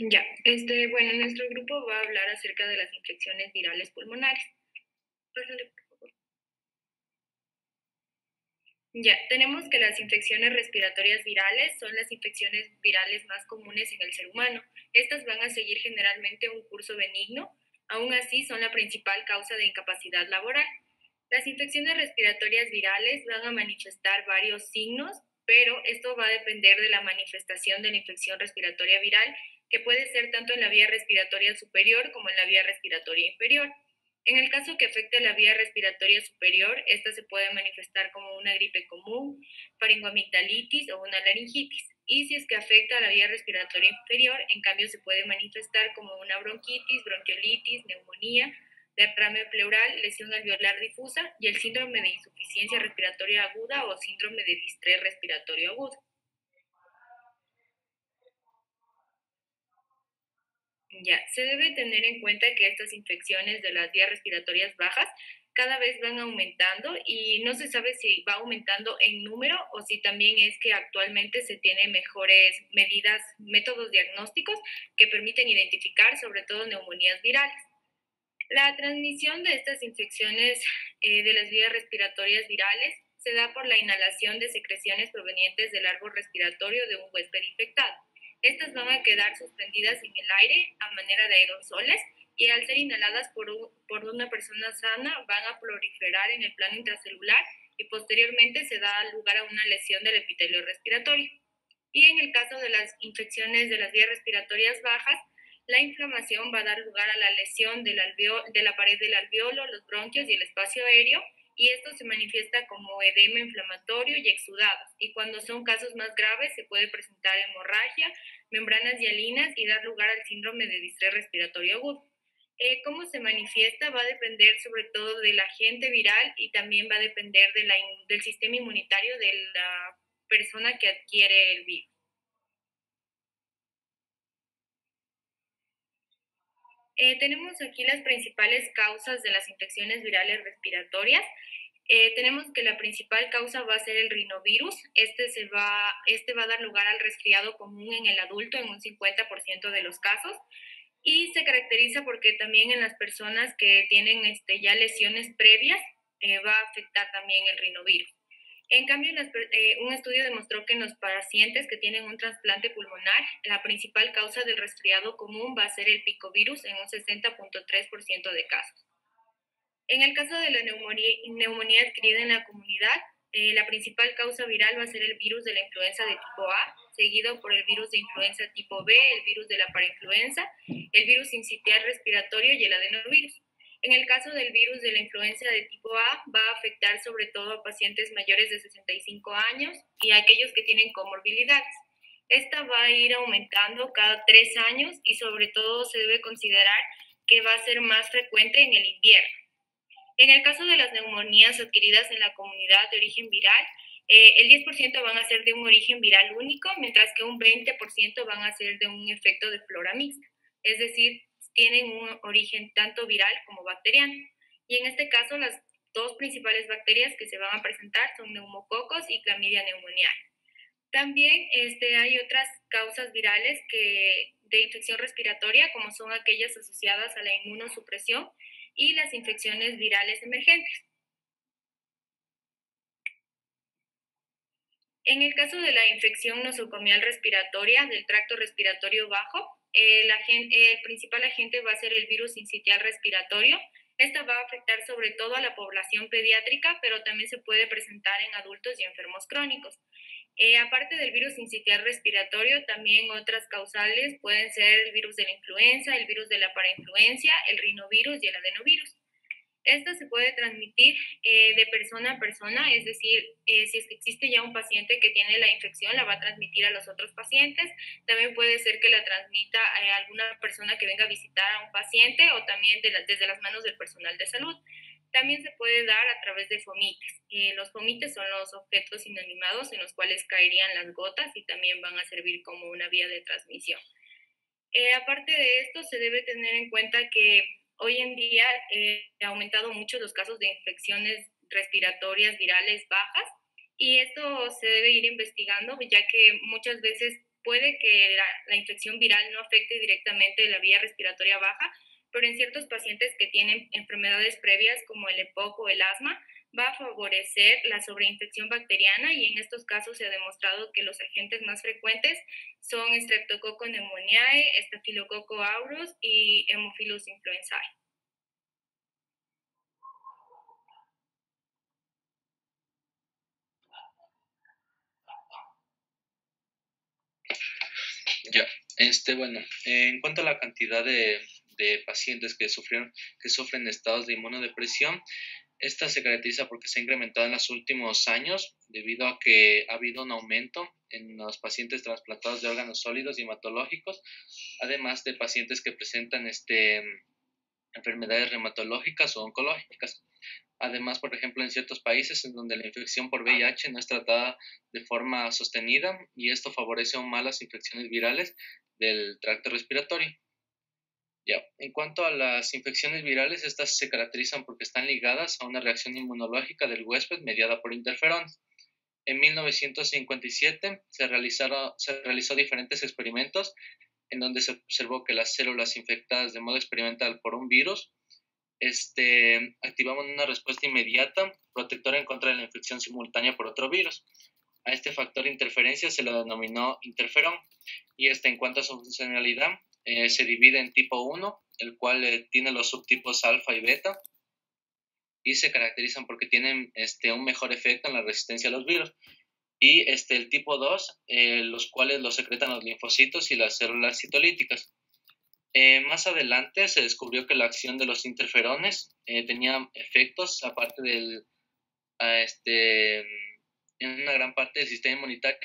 Ya, bueno, nuestro grupo va a hablar acerca de las infecciones virales pulmonares. Pásale, por favor. Ya, tenemos que las infecciones respiratorias virales son las infecciones virales más comunes en el ser humano. Estas van a seguir generalmente un curso benigno, aún así son la principal causa de incapacidad laboral. Las infecciones respiratorias virales van a manifestar varios signos, pero esto va a depender de la manifestación de la infección respiratoria viral, que puede ser tanto en la vía respiratoria superior como en la vía respiratoria inferior. En el caso que afecte la vía respiratoria superior, esta se puede manifestar como una gripe común, faringoamigdalitis o una laringitis. Y si es que afecta a la vía respiratoria inferior, en cambio se puede manifestar como una bronquitis, bronquiolitis, neumonía, derrame pleural, lesión alveolar difusa y el síndrome de insuficiencia respiratoria aguda o síndrome de distrés respiratorio agudo. Ya, se debe tener en cuenta que estas infecciones de las vías respiratorias bajas cada vez van aumentando y no se sabe si va aumentando en número o si también es que actualmente se tienen mejores medidas, métodos diagnósticos que permiten identificar sobre todo neumonías virales. La transmisión de estas infecciones de las vías respiratorias virales se da por la inhalación de secreciones provenientes del árbol respiratorio de un huésped infectado. Estas van a quedar suspendidas en el aire a manera de aerosoles y al ser inhaladas por una persona sana van a proliferar en el plano intracelular y posteriormente se da lugar a una lesión del epitelio respiratorio. Y en el caso de las infecciones de las vías respiratorias bajas, la inflamación va a dar lugar a la lesión de la pared del alveolo, los bronquios y el espacio aéreo, y esto se manifiesta como edema inflamatorio y exudados. Y cuando son casos más graves, se puede presentar hemorragia, membranas hialinas y dar lugar al síndrome de distrés respiratorio agudo. Cómo se manifiesta va a depender sobre todo del agente viral y también va a depender del sistema inmunitario de la persona que adquiere el virus. Tenemos aquí las principales causas de las infecciones virales respiratorias. Tenemos que la principal causa va a ser el rinovirus. Este va a dar lugar al resfriado común en el adulto en un 50% de los casos y se caracteriza porque también en las personas que tienen ya lesiones previas va a afectar también el rinovirus. En cambio, un estudio demostró que en los pacientes que tienen un trasplante pulmonar, la principal causa del resfriado común va a ser el picovirus en un 60.3% de casos. En el caso de la neumonía adquirida en la comunidad, la principal causa viral va a ser el virus de la influenza de tipo A, seguido por el virus de influenza tipo B, el virus de la parainfluenza, el virus sincitial respiratorio y el adenovirus. En el caso del virus de la influenza de tipo A, va a afectar sobre todo a pacientes mayores de 65 años y a aquellos que tienen comorbilidades. Esta va a ir aumentando cada 3 años y sobre todo se debe considerar que va a ser más frecuente en el invierno. En el caso de las neumonías adquiridas en la comunidad de origen viral, el 10% van a ser de un origen viral único, mientras que un 20% van a ser de un efecto de flora mixta, es decir, tienen un origen tanto viral como bacteriano. Y en este caso, las dos principales bacterias que se van a presentar son neumococos y clamidia pneumoniae. También hay otras causas virales de infección respiratoria, como son aquellas asociadas a la inmunosupresión y las infecciones virales emergentes. En el caso de la infección nosocomial respiratoria del tracto respiratorio bajo, el principal agente va a ser el virus sincitial respiratorio. Esta va a afectar sobre todo a la población pediátrica, pero también se puede presentar en adultos y enfermos crónicos. Aparte del virus sincitial respiratorio, también otras causales pueden ser el virus de la influenza, el virus de la parainfluencia, el rinovirus y el adenovirus. Esta se puede transmitir de persona a persona, es decir, si es que existe ya un paciente que tiene la infección, la va a transmitir a los otros pacientes. También puede ser que la transmita a alguna persona que venga a visitar a un paciente o también desde las manos del personal de salud. También se puede dar a través de fomites. Los fomites son los objetos inanimados en los cuales caerían las gotas y también van a servir como una vía de transmisión. Aparte de esto, se debe tener en cuenta que hoy en día ha aumentado mucho los casos de infecciones respiratorias virales bajas y esto se debe ir investigando ya que muchas veces puede que la infección viral no afecte directamente la vía respiratoria baja, pero en ciertos pacientes que tienen enfermedades previas como el EPOC o el asma, va a favorecer la sobreinfección bacteriana y en estos casos se ha demostrado que los agentes más frecuentes son Streptococcus pneumoniae, Staphylococcus aureus y Haemophilus influenzae. Ya, bueno, en cuanto a la cantidad de pacientes que sufren estados de inmunodepresión, esta se caracteriza porque se ha incrementado en los últimos años debido a que ha habido un aumento en los pacientes trasplantados de órganos sólidos y hematológicos, además de pacientes que presentan enfermedades reumatológicas o oncológicas. Además, por ejemplo, en ciertos países en donde la infección por VIH no es tratada de forma sostenida y esto favorece aún más las infecciones virales del tracto respiratorio. Ya. En cuanto a las infecciones virales, estas se caracterizan porque están ligadas a una reacción inmunológica del huésped mediada por interferones. En 1957 se realizó diferentes experimentos en donde se observó que las células infectadas de modo experimental por un virus activaban una respuesta inmediata protectora en contra de la infección simultánea por otro virus. A este factor de interferencia se lo denominó interferón y en cuanto a su funcionalidad se divide en tipo 1, el cual tiene los subtipos alfa y beta y se caracterizan porque tienen un mejor efecto en la resistencia a los virus. Y el tipo 2, los cuales lo secretan los linfocitos y las células citolíticas. Más adelante se descubrió que la acción de los interferones tenía efectos, aparte en una gran parte del sistema inmunitario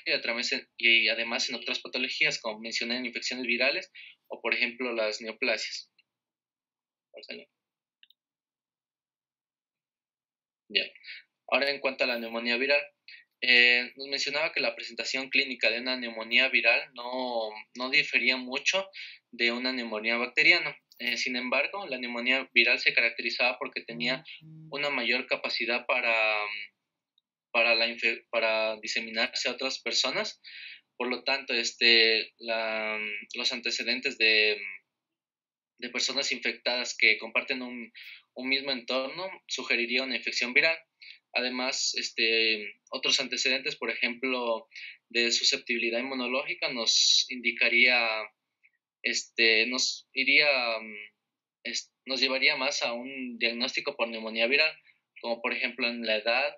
y además en otras patologías, como mencioné, en infecciones virales o, por ejemplo, las neoplasias. Ya. Ahora, en cuanto a la neumonía viral, nos mencionaba que la presentación clínica de una neumonía viral no difería mucho de una neumonía bacteriana. Sin embargo, la neumonía viral se caracterizaba porque tenía una mayor capacidad para diseminarse a otras personas. Por lo tanto, los antecedentes de personas infectadas que comparten un mismo entorno sugeriría una infección viral. Además, otros antecedentes, por ejemplo, de susceptibilidad inmunológica nos indicaría, nos llevaría más a un diagnóstico por neumonía viral, como por ejemplo en la edad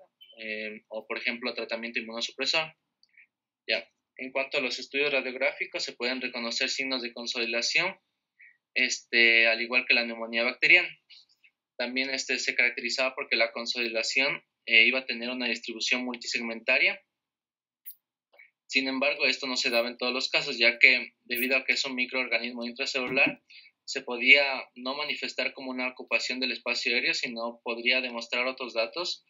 o por ejemplo tratamiento inmunosupresor. Ya. En cuanto a los estudios radiográficos, se pueden reconocer signos de consolidación, al igual que la neumonía bacteriana. También se caracterizaba porque la consolidación iba a tener una distribución multisegmentaria. Sin embargo, esto no se daba en todos los casos, ya que debido a que es un microorganismo intracelular, se podía no manifestar como una ocupación del espacio aéreo, sino podría demostrar otros datos,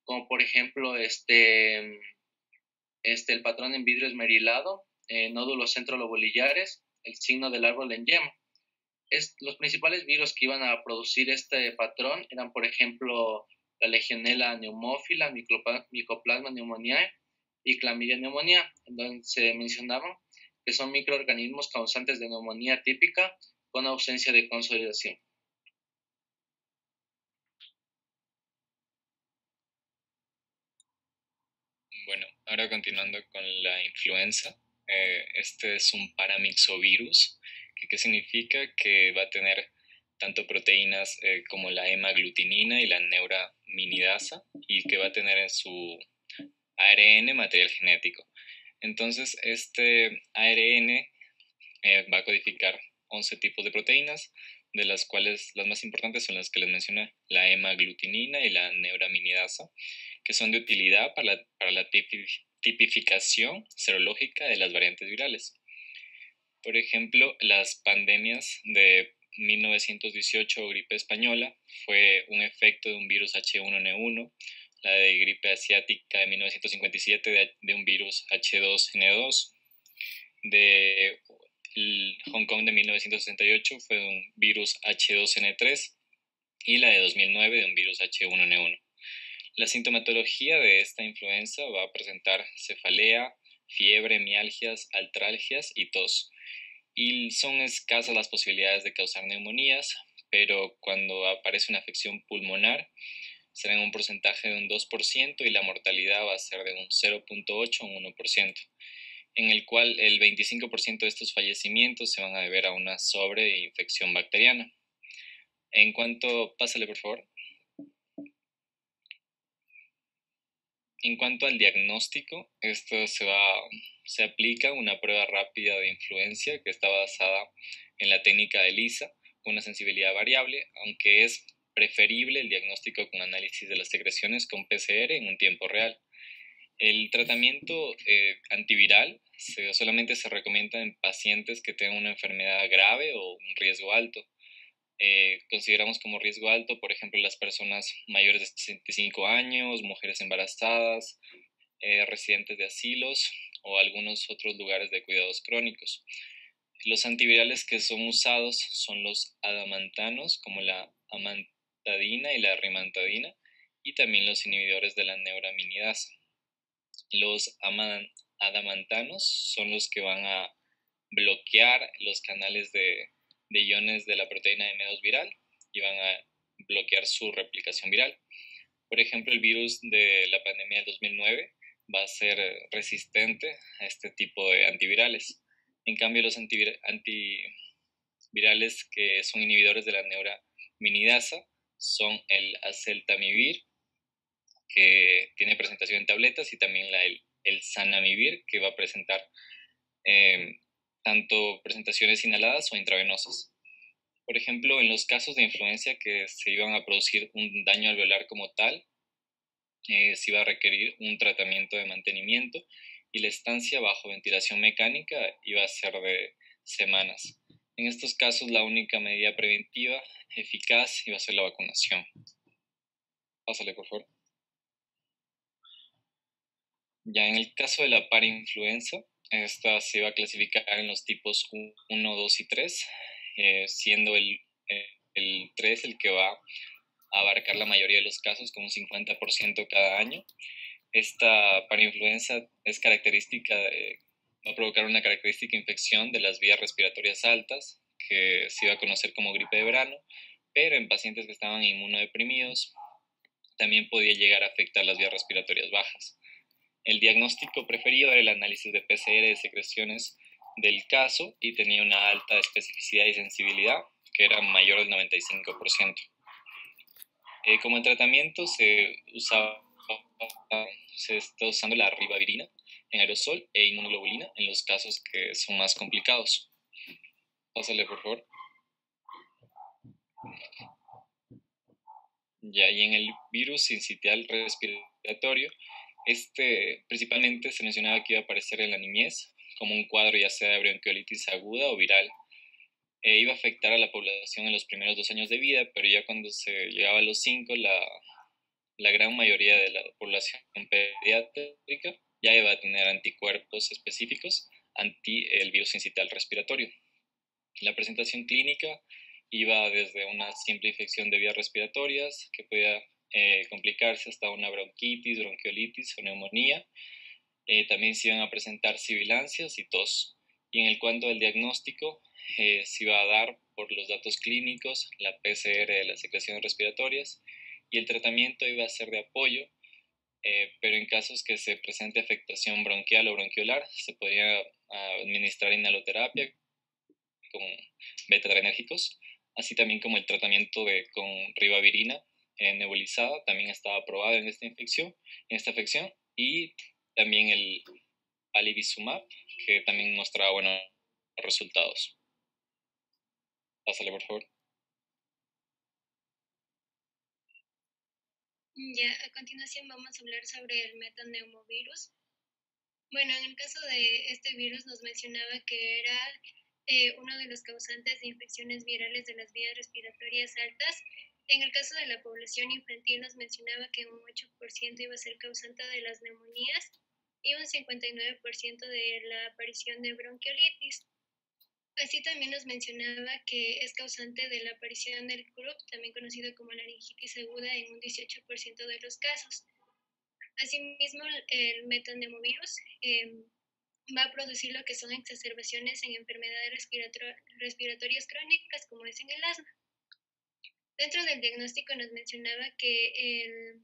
como por ejemplo el patrón en vidrio esmerilado, nódulos centrolobolillares, el signo del árbol en yema. Los principales virus que iban a producir este patrón eran, por ejemplo, la Legionella pneumófila, Mycoplasma pneumoniae y Chlamydia pneumoniae, en donde se mencionaban que son microorganismos causantes de neumonía típica con ausencia de consolidación. Bueno, ahora continuando con la influenza, este es un paramyxovirus, que significa que va a tener tanto proteínas como la hemaglutinina y la neuraminidasa, y que va a tener en su ARN material genético. Entonces, este ARN va a codificar 11 tipos de proteínas, de las cuales las más importantes son las que les mencioné, la hemaglutinina y la neuraminidasa, que son de utilidad para la tipificación serológica de las variantes virales. Por ejemplo, las pandemias de 1918 o gripe española fue un efecto de un virus H1N1, la de gripe asiática de 1957 de un virus H2N2, de Hong Kong de 1968 fue de un virus H2N3 y la de 2009 de un virus H1N1. La sintomatología de esta influenza va a presentar cefalea, fiebre, mialgias, artralgias y tos. Y son escasas las posibilidades de causar neumonías, pero cuando aparece una afección pulmonar será en un porcentaje de un 2% y la mortalidad va a ser de un 0.8 a un 1%, en el cual el 25% de estos fallecimientos se van a deber a una sobreinfección bacteriana. En cuanto, pásale por favor. En cuanto al diagnóstico, esto se aplica una prueba rápida de influencia que está basada en la técnica de ELISA, con una sensibilidad variable, aunque es preferible el diagnóstico con análisis de las secreciones con PCR en un tiempo real. El tratamiento antiviral solamente se recomienda en pacientes que tengan una enfermedad grave o un riesgo alto. Consideramos como riesgo alto, por ejemplo, las personas mayores de 65 años, mujeres embarazadas, residentes de asilos o algunos otros lugares de cuidados crónicos. Los antivirales que son usados son los adamantanos, como la amantadina y la rimantadina, y también los inhibidores de la neuraminidasa. Los adamantanos son los que van a bloquear los canales de iones de la proteína M2 viral y van a bloquear su replicación viral. Por ejemplo, el virus de la pandemia del 2009 va a ser resistente a este tipo de antivirales. En cambio, los antivirales que son inhibidores de la neuraminidasa son el aceltamivir, que tiene presentación en tabletas, y también el zanamivir, que va a presentar tanto presentaciones inhaladas o intravenosas. Por ejemplo, en los casos de influencia que se iban a producir un daño alveolar como tal, se iba a requerir un tratamiento de mantenimiento y la estancia bajo ventilación mecánica iba a ser de semanas. En estos casos, la única medida preventiva eficaz iba a ser la vacunación. Pásale, por favor. Ya en el caso de la parainfluenza, esta se va a clasificar en los tipos 1, 2 y 3, siendo el 3 el que va a abarcar la mayoría de los casos con un 50% cada año. Esta parainfluenza es va a provocar una característica infección de las vías respiratorias altas, que se iba a conocer como gripe de verano, pero en pacientes que estaban inmunodeprimidos también podía llegar a afectar las vías respiratorias bajas. El diagnóstico preferido era el análisis de PCR de secreciones del caso y tenía una alta especificidad y sensibilidad, que era mayor del 95%. Como el tratamiento se está usando la ribavirina en aerosol e inmunoglobulina en los casos que son más complicados. Pásale, por favor. Ya, y en el virus sincitial respiratorio, principalmente se mencionaba que iba a aparecer en la niñez, como un cuadro ya sea de bronquiolitis aguda o viral. Iba a afectar a la población en los primeros 2 años de vida, pero ya cuando se llegaba a los 5, la gran mayoría de la población pediátrica ya iba a tener anticuerpos específicos anti el virus sincitial respiratorio. La presentación clínica iba desde una simple infección de vías respiratorias, que podía complicarse hasta una bronquitis, bronquiolitis o neumonía. También se iban a presentar sibilancias y tos. Y en el cuanto del diagnóstico, se iba a dar por los datos clínicos, la PCR de las secreciones respiratorias, y el tratamiento iba a ser de apoyo, pero en casos que se presente afectación bronquial o bronquiolar, se podría administrar inhaloterapia con beta-adrenérgicos, así también como el tratamiento con ribavirina nebulizada también estaba aprobado en esta afección, y también el alibizumab, que también mostraba buenos resultados. Pásale, por favor. Ya, a continuación vamos a hablar sobre el metaneumovirus. Bueno, en el caso de este virus nos mencionaba que era uno de los causantes de infecciones virales de las vías respiratorias altas. En el caso de la población infantil nos mencionaba que un 8% iba a ser causante de las neumonías y un 59% de la aparición de bronquiolitis. Así también nos mencionaba que es causante de la aparición del croup, también conocido como laringitis aguda, en un 18% de los casos. Asimismo, el metaneumovirus va a producir lo que son exacerbaciones en enfermedades respiratorias crónicas, como es en el asma. Dentro del diagnóstico nos mencionaba que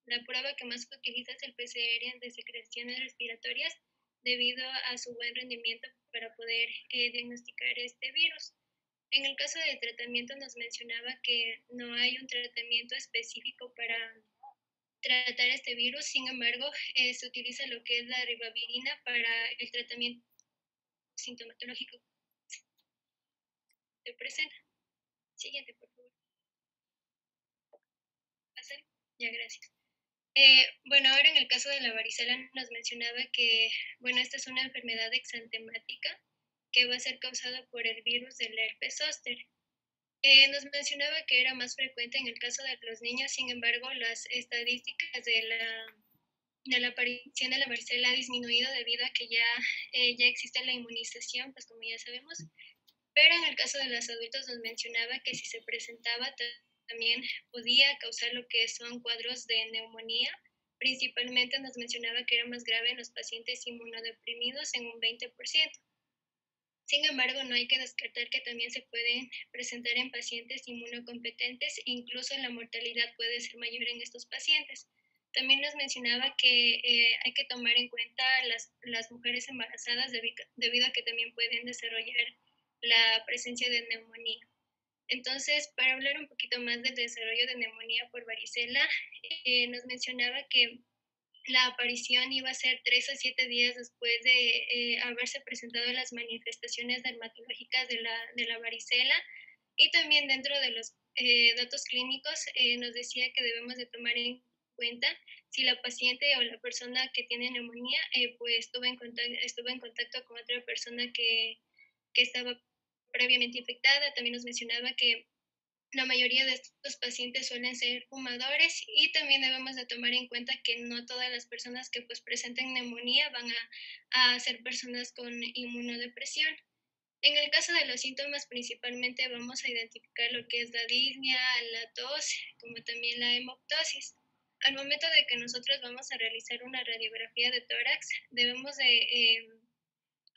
la prueba que más se utiliza es el PCR de secreciones respiratorias debido a su buen rendimiento para poder diagnosticar este virus. En el caso del tratamiento nos mencionaba que no hay un tratamiento específico para tratar este virus, sin embargo, se utiliza lo que es la ribavirina para el tratamiento sintomatológico que se presenta. Siguiente, por favor. ¿Pasan? Ya, gracias. Bueno, ahora en el caso de la varicela nos mencionaba que, bueno, esta es una enfermedad exantemática que va a ser causada por el virus del herpes zóster. Nos mencionaba que era más frecuente en el caso de los niños, sin embargo, las estadísticas de la aparición de la varicela ha disminuido debido a que ya existe la inmunización, pues como ya sabemos. Pero en el caso de los adultos nos mencionaba que si se presentaba también podía causar lo que son cuadros de neumonía. Principalmente nos mencionaba que era más grave en los pacientes inmunodeprimidos en un 20%. Sin embargo, no hay que descartar que también se pueden presentar en pacientes inmunocompetentes, incluso la mortalidad puede ser mayor en estos pacientes. También nos mencionaba que hay que tomar en cuenta las mujeres embarazadas debido a que también pueden desarrollar la presencia de neumonía. Entonces, para hablar un poquito más del desarrollo de neumonía por varicela, nos mencionaba que la aparición iba a ser 3 a 7 días después de haberse presentado las manifestaciones dermatológicas de la varicela, y también dentro de los datos clínicos nos decía que debemos de tomar en cuenta si la paciente o la persona que tiene neumonía pues estuvo en contacto con otra persona que estaba previamente infectada. También nos mencionaba que la mayoría de estos pacientes suelen ser fumadores, y también debemos de tomar en cuenta que no todas las personas que pues presenten neumonía van a ser personas con inmunodepresión. En el caso de los síntomas, principalmente vamos a identificar lo que es la disnea, la tos, como también la hemoptosis. Al momento de que nosotros vamos a realizar una radiografía de tórax, debemos de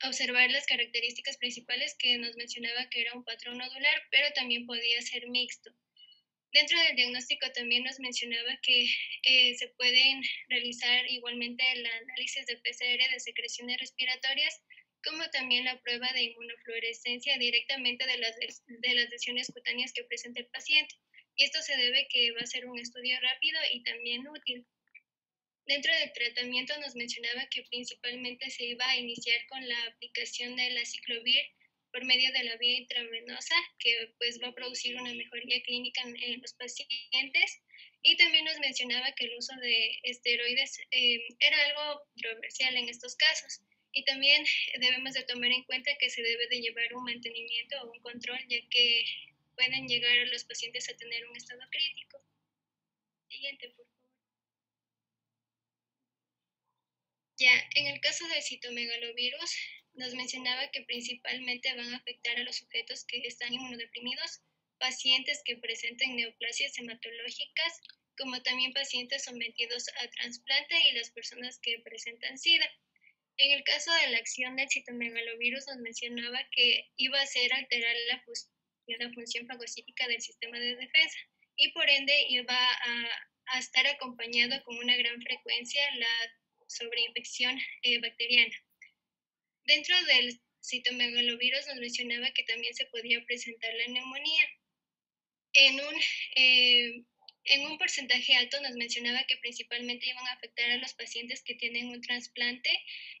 observar las características principales que nos mencionaba, que era un patrón nodular, pero también podía ser mixto. Dentro del diagnóstico también nos mencionaba que se pueden realizar igualmente el análisis de PCR de secreciones respiratorias, como también la prueba de inmunofluorescencia directamente de las lesiones cutáneas que presenta el paciente. Y esto se debe que va a ser un estudio rápido y también útil. Dentro del tratamiento nos mencionaba que principalmente se iba a iniciar con la aplicación de la ciclovir por medio de la vía intravenosa, que pues va a producir una mejoría clínica en los pacientes. Y también nos mencionaba que el uso de esteroides era algo controversial en estos casos. Y también debemos de tomar en cuenta que se debe de llevar un mantenimiento o un control, ya que pueden llegar a los pacientes a tener un estado crítico. Siguiente, por favor. Ya, en el caso del citomegalovirus, nos mencionaba que principalmente van a afectar a los sujetos que están inmunodeprimidos, pacientes que presenten neoplasias hematológicas, como también pacientes sometidos a trasplante y las personas que presentan SIDA. En el caso de la acción del citomegalovirus, nos mencionaba que iba a ser alterar la función fagocítica del sistema de defensa, y por ende iba a estar acompañado con una gran frecuencia la sobreinfección bacteriana. Dentro del citomegalovirus nos mencionaba que también se podía presentar la neumonía. En un porcentaje alto nos mencionaba que principalmente iban a afectar a los pacientes que tienen un trasplante,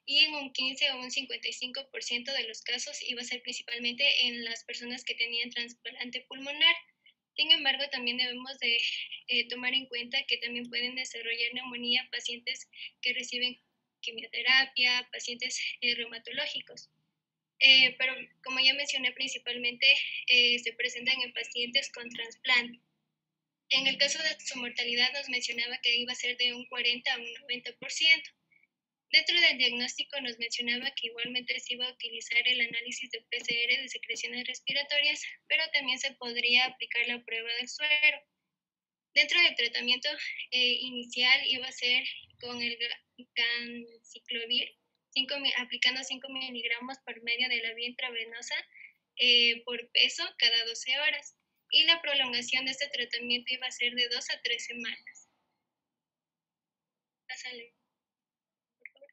y en un 15 o un 55% de los casos iba a ser principalmente en las personas que tenían trasplante pulmonar. Sin embargo, también debemos de tomar en cuenta que también pueden desarrollar neumonía pacientes que reciben quimioterapia, pacientes reumatológicos. Pero como ya mencioné, principalmente se presentan en pacientes con trasplante. En el caso de su mortalidad nos mencionaba que iba a ser de un 40 a un 90%. Dentro del diagnóstico nos mencionaba que igualmente se iba a utilizar el análisis de PCR de secreciones respiratorias, pero también se podría aplicar la prueba del suero. Dentro del tratamiento inicial iba a ser con el ganciclovir, aplicando 5 miligramos por medio de la vía intravenosa por peso cada 12 horas. Y la prolongación de este tratamiento iba a ser de 2 a 3 semanas. Pásale, por favor.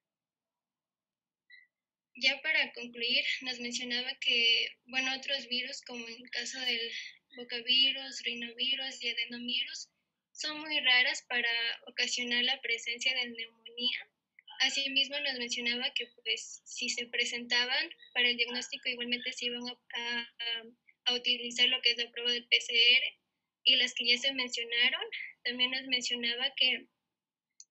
Ya para concluir, nos mencionaba que, bueno, otros virus, como en el caso del bocavirus, rinovirus y adenovirus, son muy raras para ocasionar la presencia de neumonía. Asimismo, nos mencionaba que, pues, si se presentaban para el diagnóstico, igualmente se iban a utilizar lo que es la prueba del PCR. Y las que ya se mencionaron, también nos mencionaba que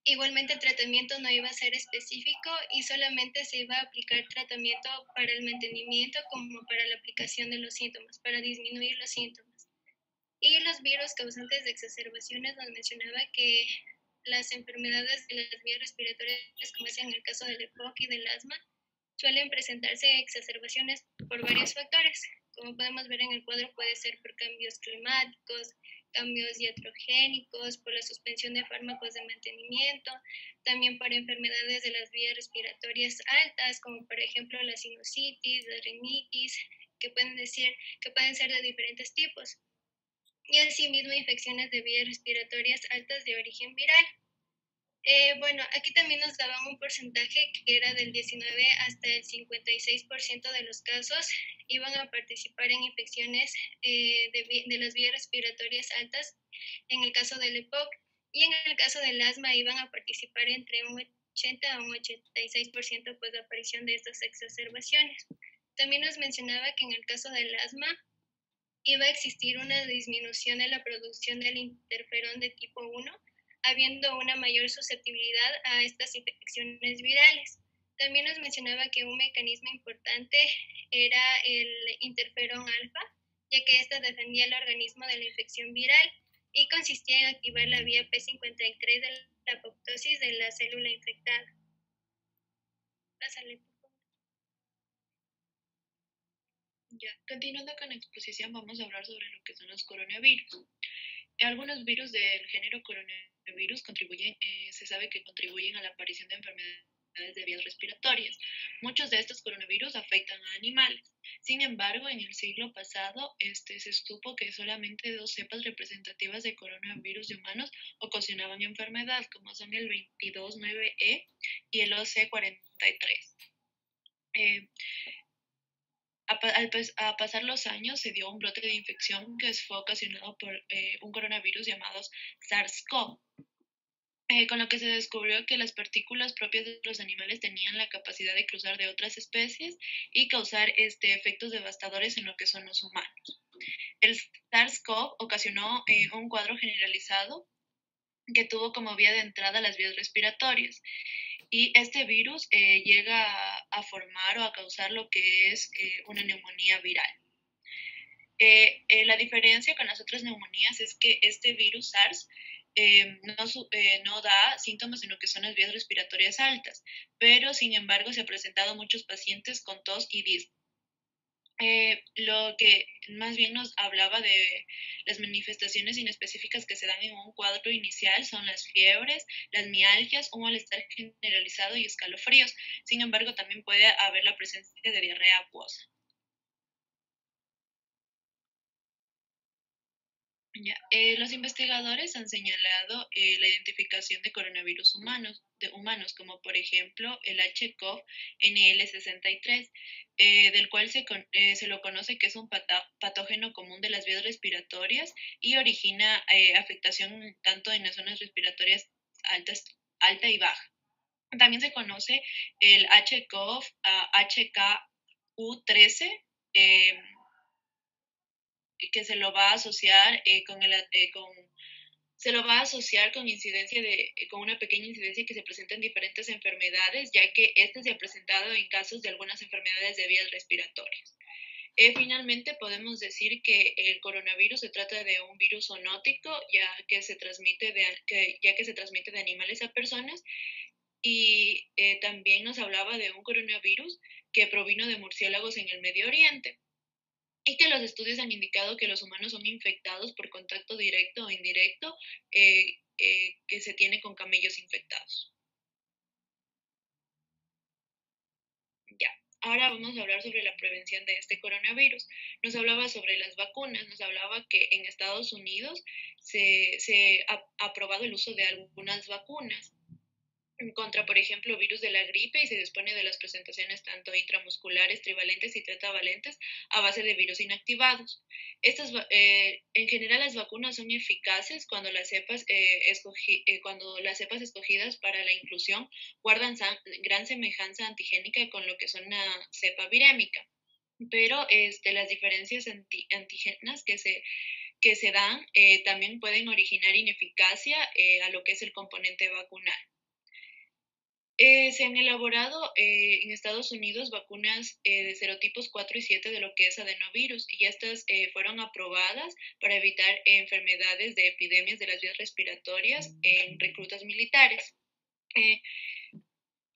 igualmente el tratamiento no iba a ser específico y solamente se iba a aplicar tratamiento para el mantenimiento como para la aplicación de los síntomas, para disminuir los síntomas. Y los virus causantes de exacerbaciones nos mencionaba que las enfermedades de las vías respiratorias, como es en el caso del EPOC y del asma, suelen presentarse exacerbaciones por varios factores. Como podemos ver en el cuadro, puede ser por cambios climáticos, cambios iatrogénicos, por la suspensión de fármacos de mantenimiento, también por enfermedades de las vías respiratorias altas, como por ejemplo la sinusitis, la rinitis, que pueden ser de diferentes tipos. Y asimismo infecciones de vías respiratorias altas de origen viral. Bueno, aquí también nos daban un porcentaje que era del 19 hasta el 56% de los casos iban a participar en infecciones de las vías respiratorias altas en el caso del EPOC, y en el caso del asma iban a participar entre un 80 a un 86% pues de aparición de estas exacerbaciones. También nos mencionaba que en el caso del asma iba a existir una disminución de la producción del interferón de tipo 1, habiendo una mayor susceptibilidad a estas infecciones virales. También nos mencionaba que un mecanismo importante era el interferón alfa, ya que ésta defendía al organismo de la infección viral y consistía en activar la vía P53 de la apoptosis de la célula infectada. Pásale, por favor. Ya, continuando con la exposición, vamos a hablar sobre lo que son los coronavirus. Algunos virus del género coronavirus se sabe que contribuyen a la aparición de enfermedades de vías respiratorias. Muchos de estos coronavirus afectan a animales. Sin embargo, en el siglo pasado se supo que solamente 2 cepas representativas de coronavirus de humanos ocasionaban enfermedad, como son el 22.9E y el OC43. A pasar los años se dio un brote de infección que fue ocasionado por un coronavirus llamado SARS-CoV, con lo que se descubrió que las partículas propias de los animales tenían la capacidad de cruzar de otras especies y causar efectos devastadores en lo que son los humanos. El SARS-CoV ocasionó un cuadro generalizado que tuvo como vía de entrada las vías respiratorias. Y este virus llega a formar o a causar lo que es una neumonía viral. La diferencia con las otras neumonías es que este virus SARS no da síntomas en lo que son las vías respiratorias altas, pero sin embargo se ha presentado a muchos pacientes con tos y disnea. Lo que más bien nos hablaba de las manifestaciones inespecíficas que se dan en un cuadro inicial son las fiebres, las mialgias, un malestar generalizado y escalofríos. Sin embargo, también puede haber la presencia de diarrea acuosa. Ya. Los investigadores han señalado la identificación de coronavirus humanos, como por ejemplo el HCOV NL63, del cual se lo conoce que es un patógeno común de las vías respiratorias y origina afectación tanto en las zonas respiratorias alta y baja. También se conoce el HCOV HKU13, que se lo va a asociar se lo va a asociar con con una pequeña incidencia que se presenta en diferentes enfermedades, ya que este se ha presentado en casos de algunas enfermedades de vías respiratorias. Finalmente, podemos decir que el coronavirus se trata de un virus zoonótico, ya que se transmite de animales a personas, y también nos hablaba de un coronavirus que provino de murciélagos en el Medio Oriente, y que los estudios han indicado que los humanos son infectados por contacto directo o indirecto que se tiene con camellos infectados. Ahora vamos a hablar sobre la prevención de este coronavirus. Nos hablaba sobre las vacunas, nos hablaba que en Estados Unidos se ha aprobado el uso de algunas vacunas contra, por ejemplo, virus de la gripe y se dispone de las presentaciones tanto intramusculares, trivalentes y tetravalentes a base de virus inactivados. En general, las vacunas son eficaces cuando cuando las cepas escogidas para la inclusión guardan gran semejanza antigénica con lo que son una cepa virémica. Pero las diferencias antígenas que se dan también pueden originar ineficacia a lo que es el componente vacunal. Se han elaborado en Estados Unidos vacunas de serotipos 4 y 7 de lo que es adenovirus y estas fueron aprobadas para evitar enfermedades de epidemias de las vías respiratorias en reclutas militares.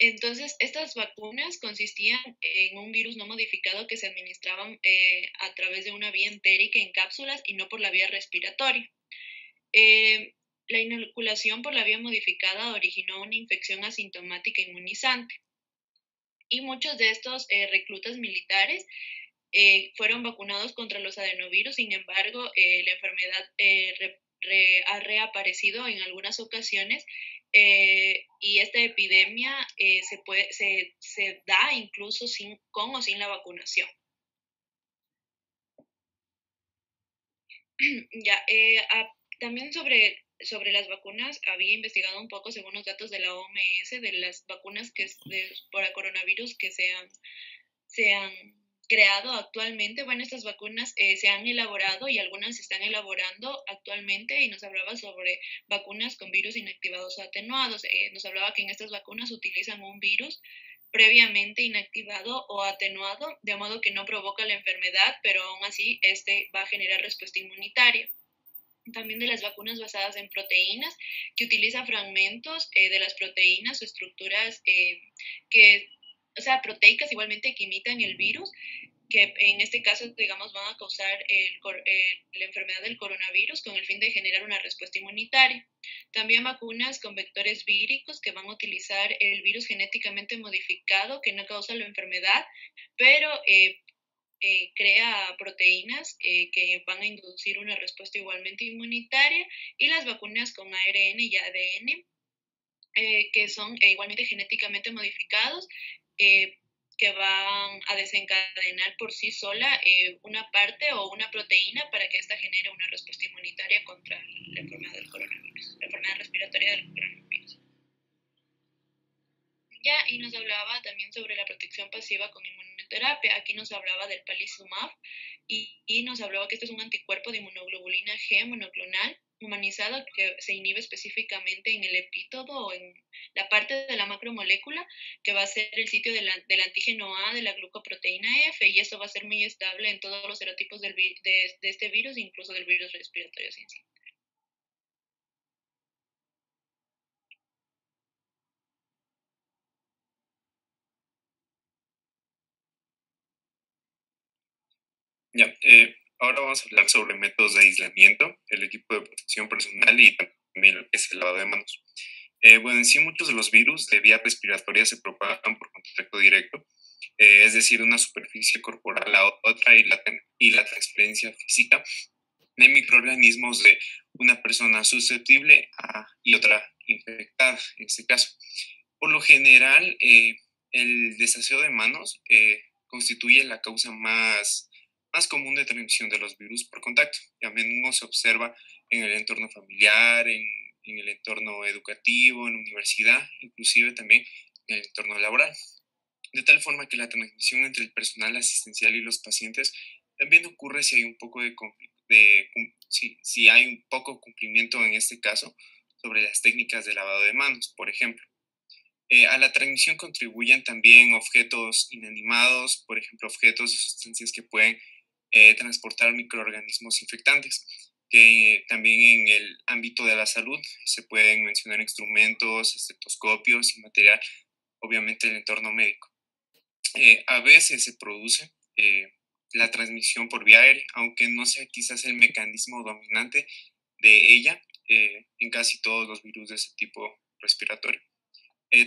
Entonces, estas vacunas consistían en un virus no modificado que se administraban a través de una vía entérica en cápsulas y no por la vía respiratoria. La inoculación por la vía modificada originó una infección asintomática inmunizante y muchos de estos reclutas militares fueron vacunados contra los adenovirus. Sin embargo, la enfermedad ha reaparecido en algunas ocasiones y esta epidemia se da incluso con o sin la vacunación. Ya, también sobre las vacunas, había investigado un poco según los datos de la OMS de las vacunas por coronavirus que se han creado actualmente. Bueno, estas vacunas se han elaborado y algunas se están elaborando actualmente y nos hablaba sobre vacunas con virus inactivados o atenuados. Nos hablaba que en estas vacunas utilizan un virus previamente inactivado o atenuado, de modo que no provoca la enfermedad, pero aún así va a generar respuesta inmunitaria. También de las vacunas basadas en proteínas, que utiliza fragmentos de las proteínas o estructuras proteicas igualmente que imitan el virus, que en este caso, digamos, van a causar la enfermedad del coronavirus con el fin de generar una respuesta inmunitaria. También vacunas con vectores víricos que van a utilizar el virus genéticamente modificado que no causa la enfermedad, pero crea proteínas que van a inducir una respuesta igualmente inmunitaria, y las vacunas con ARN y ADN que son igualmente genéticamente modificados, que van a desencadenar por sí sola una parte o una proteína para que ésta genere una respuesta inmunitaria contra la enfermedad del coronavirus, la enfermedad respiratoria del coronavirus. Ya, y nos hablaba también sobre la protección pasiva con inmunoterapia. Aquí nos hablaba del palizumab y nos hablaba que este es un anticuerpo de inmunoglobulina G monoclonal humanizado que se inhibe específicamente en el epítodo o en la parte de la macromolécula que va a ser el sitio del antígeno A de la glucoproteína F, y esto va a ser muy estable en todos los serotipos de este virus, incluso del virus respiratorio sincitial. Ya, ahora vamos a hablar sobre métodos de aislamiento, el equipo de protección personal y también lo que es el lavado de manos. Bueno, en sí muchos de los virus de vía respiratoria se propagan por contacto directo, es decir, una superficie corporal a otra y la transferencia física de microorganismos de una persona susceptible y otra infectada, en este caso. Por lo general, el desaseo de manos constituye la causa más común de transmisión de los virus por contacto, y a menudo se observa en el entorno familiar, en el entorno educativo, en la universidad, inclusive también en el entorno laboral. De tal forma que la transmisión entre el personal asistencial y los pacientes también ocurre si hay un poco si hay un poco cumplimiento en este caso sobre las técnicas de lavado de manos, por ejemplo. A la transmisión contribuyen también objetos inanimados, por ejemplo, objetos y sustancias que pueden transportar microorganismos infectantes, que también en el ámbito de la salud se pueden mencionar instrumentos, estetoscopios y material, obviamente el entorno médico. A veces se produce la transmisión por vía aérea, aunque no sea quizás el mecanismo dominante de ella en casi todos los virus de ese tipo respiratorio.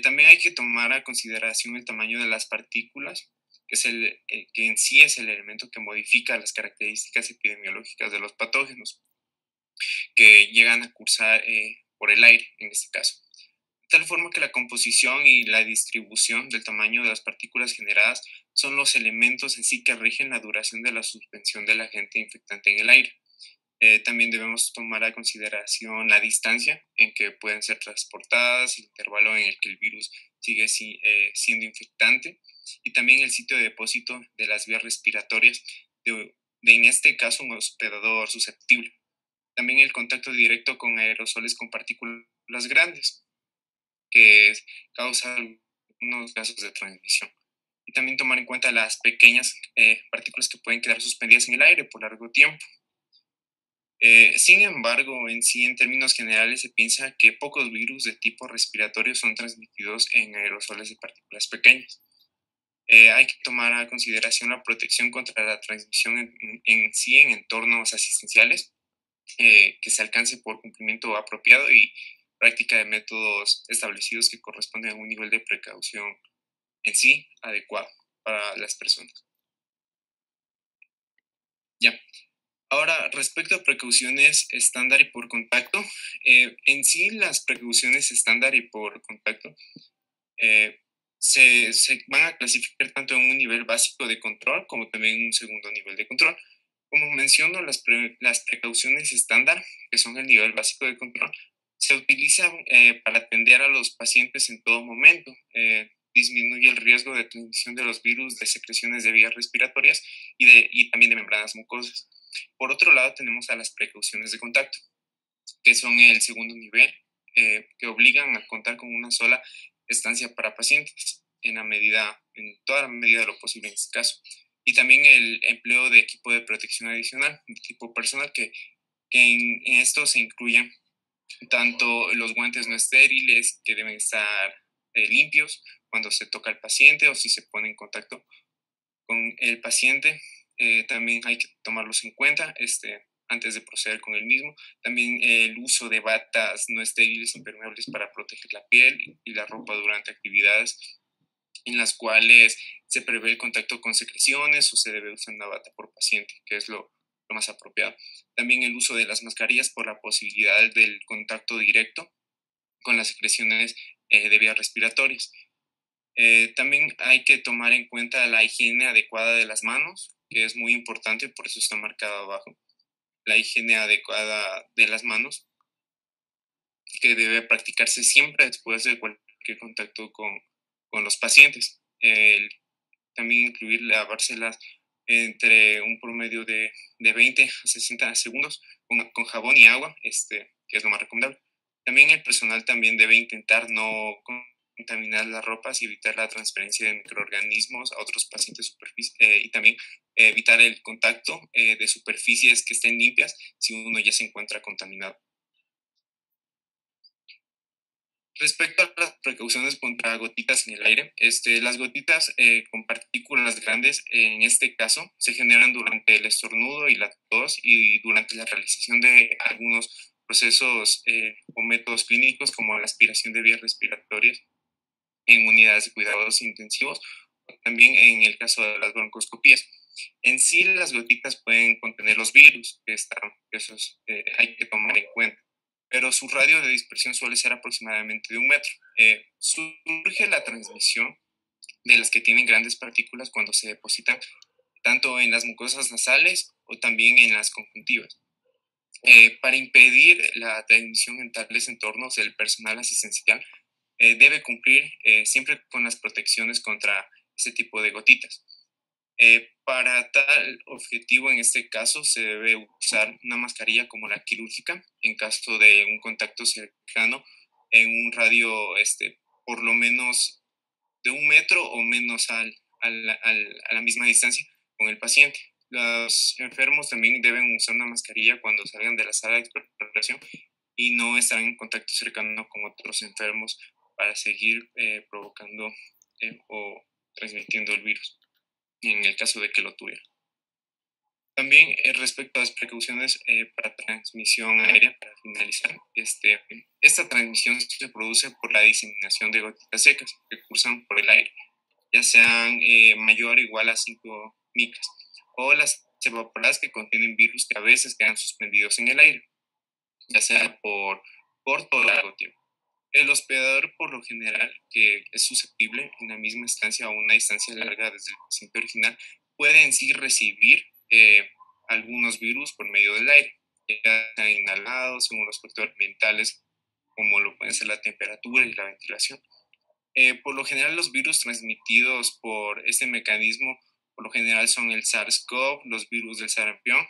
También hay que tomar a consideración el tamaño de las partículas que en sí es el elemento que modifica las características epidemiológicas de los patógenos que llegan a cursar por el aire, en este caso. De tal forma que la composición y la distribución del tamaño de las partículas generadas son los elementos en sí que rigen la duración de la suspensión del agente infectante en el aire. También debemos tomar a consideración la distancia en que pueden ser transportadas, el intervalo en el que el virus sigue siendo infectante y también el sitio de depósito de las vías respiratorias de en este caso, un hospedador susceptible. También el contacto directo con aerosoles con partículas grandes, que causan algunos casos de transmisión. Y también tomar en cuenta las pequeñas partículas que pueden quedar suspendidas en el aire por largo tiempo. Sin embargo, en sí, en términos generales, se piensa que pocos virus de tipo respiratorio son transmitidos en aerosoles de partículas pequeñas. Hay que tomar a consideración la protección contra la transmisión en sí en entornos asistenciales, que se alcance por cumplimiento apropiado y práctica de métodos establecidos que corresponden a un nivel de precaución en sí adecuado para las personas. Ya. Ahora, respecto a precauciones estándar y por contacto, en sí las precauciones estándar y por contacto se van a clasificar tanto en un nivel básico de control como también en un segundo nivel de control. Como menciono, las precauciones estándar, que son el nivel básico de control, se utilizan para atender a los pacientes en todo momento. Disminuye el riesgo de transmisión de los virus de secreciones de vías respiratorias y también de membranas mucosas. Por otro lado, tenemos a las precauciones de contacto, que son el segundo nivel, que obligan a contar con una sola estancia para pacientes en toda la medida de lo posible en este caso. Y también el empleo de equipo de protección adicional, de tipo personal, que en esto se incluyen tanto los guantes no estériles, que deben estar limpios cuando se toca al paciente o si se pone en contacto con el paciente. También hay que tomarlos en cuenta antes de proceder con el mismo. También el uso de batas no estériles impermeables para proteger la piel y la ropa durante actividades en las cuales se prevé el contacto con secreciones o se debe usar una bata por paciente, que es lo más apropiado. También el uso de las mascarillas por la posibilidad del contacto directo con las secreciones de vías respiratorias. También hay que tomar en cuenta la higiene adecuada de las manos, que es muy importante, por eso está marcado abajo. La higiene adecuada de las manos, que debe practicarse siempre después de cualquier contacto con los pacientes. También incluir lavárselas entre un promedio de 20 a 60 segundos con jabón y agua, que es lo más recomendable. También el personal también debe intentar no contaminar las ropas y evitar la transferencia de microorganismos a otros pacientes y también evitar el contacto de superficies que estén limpias si uno ya se encuentra contaminado. Respecto a las precauciones contra gotitas en el aire, las gotitas con partículas grandes, en este caso, se generan durante el estornudo y la tos y durante la realización de algunos procesos o métodos clínicos como la aspiración de vías respiratorias en unidades de cuidados intensivos o también en el caso de las broncoscopías. En sí, las gotitas pueden contener los virus, esos hay que tomar en cuenta, pero su radio de dispersión suele ser aproximadamente de 1 metro. Surge la transmisión de las que tienen grandes partículas cuando se depositan tanto en las mucosas nasales o también en las conjuntivas. Para impedir la transmisión en tales entornos, el personal asistencial debe cumplir siempre con las protecciones contra este tipo de gotitas. Para tal objetivo, en este caso, se debe usar una mascarilla como la quirúrgica en caso de un contacto cercano en un radio por lo menos de 1 metro o menos a la misma distancia con el paciente. Los enfermos también deben usar una mascarilla cuando salgan de la sala de exploración y no estar en contacto cercano con otros enfermos para seguir provocando o transmitiendo el virus, en el caso de que lo tuviera. También respecto a las precauciones para transmisión aérea, para finalizar, esta transmisión se produce por la diseminación de gotitas secas que cursan por el aire. ya sean mayor o igual a 5 micras, o las evaporadas que contienen virus que a veces quedan suspendidos en el aire, ya sea por corto o largo tiempo. El hospedador, por lo general, que es susceptible en la misma estancia o una distancia larga desde el paciente original, puede en sí recibir algunos virus por medio del aire, ya sea inhalados según los factores ambientales, como lo pueden ser la temperatura y la ventilación. Por lo general, los virus transmitidos por este mecanismo, por lo general son el SARS-CoV, los virus del sarampión,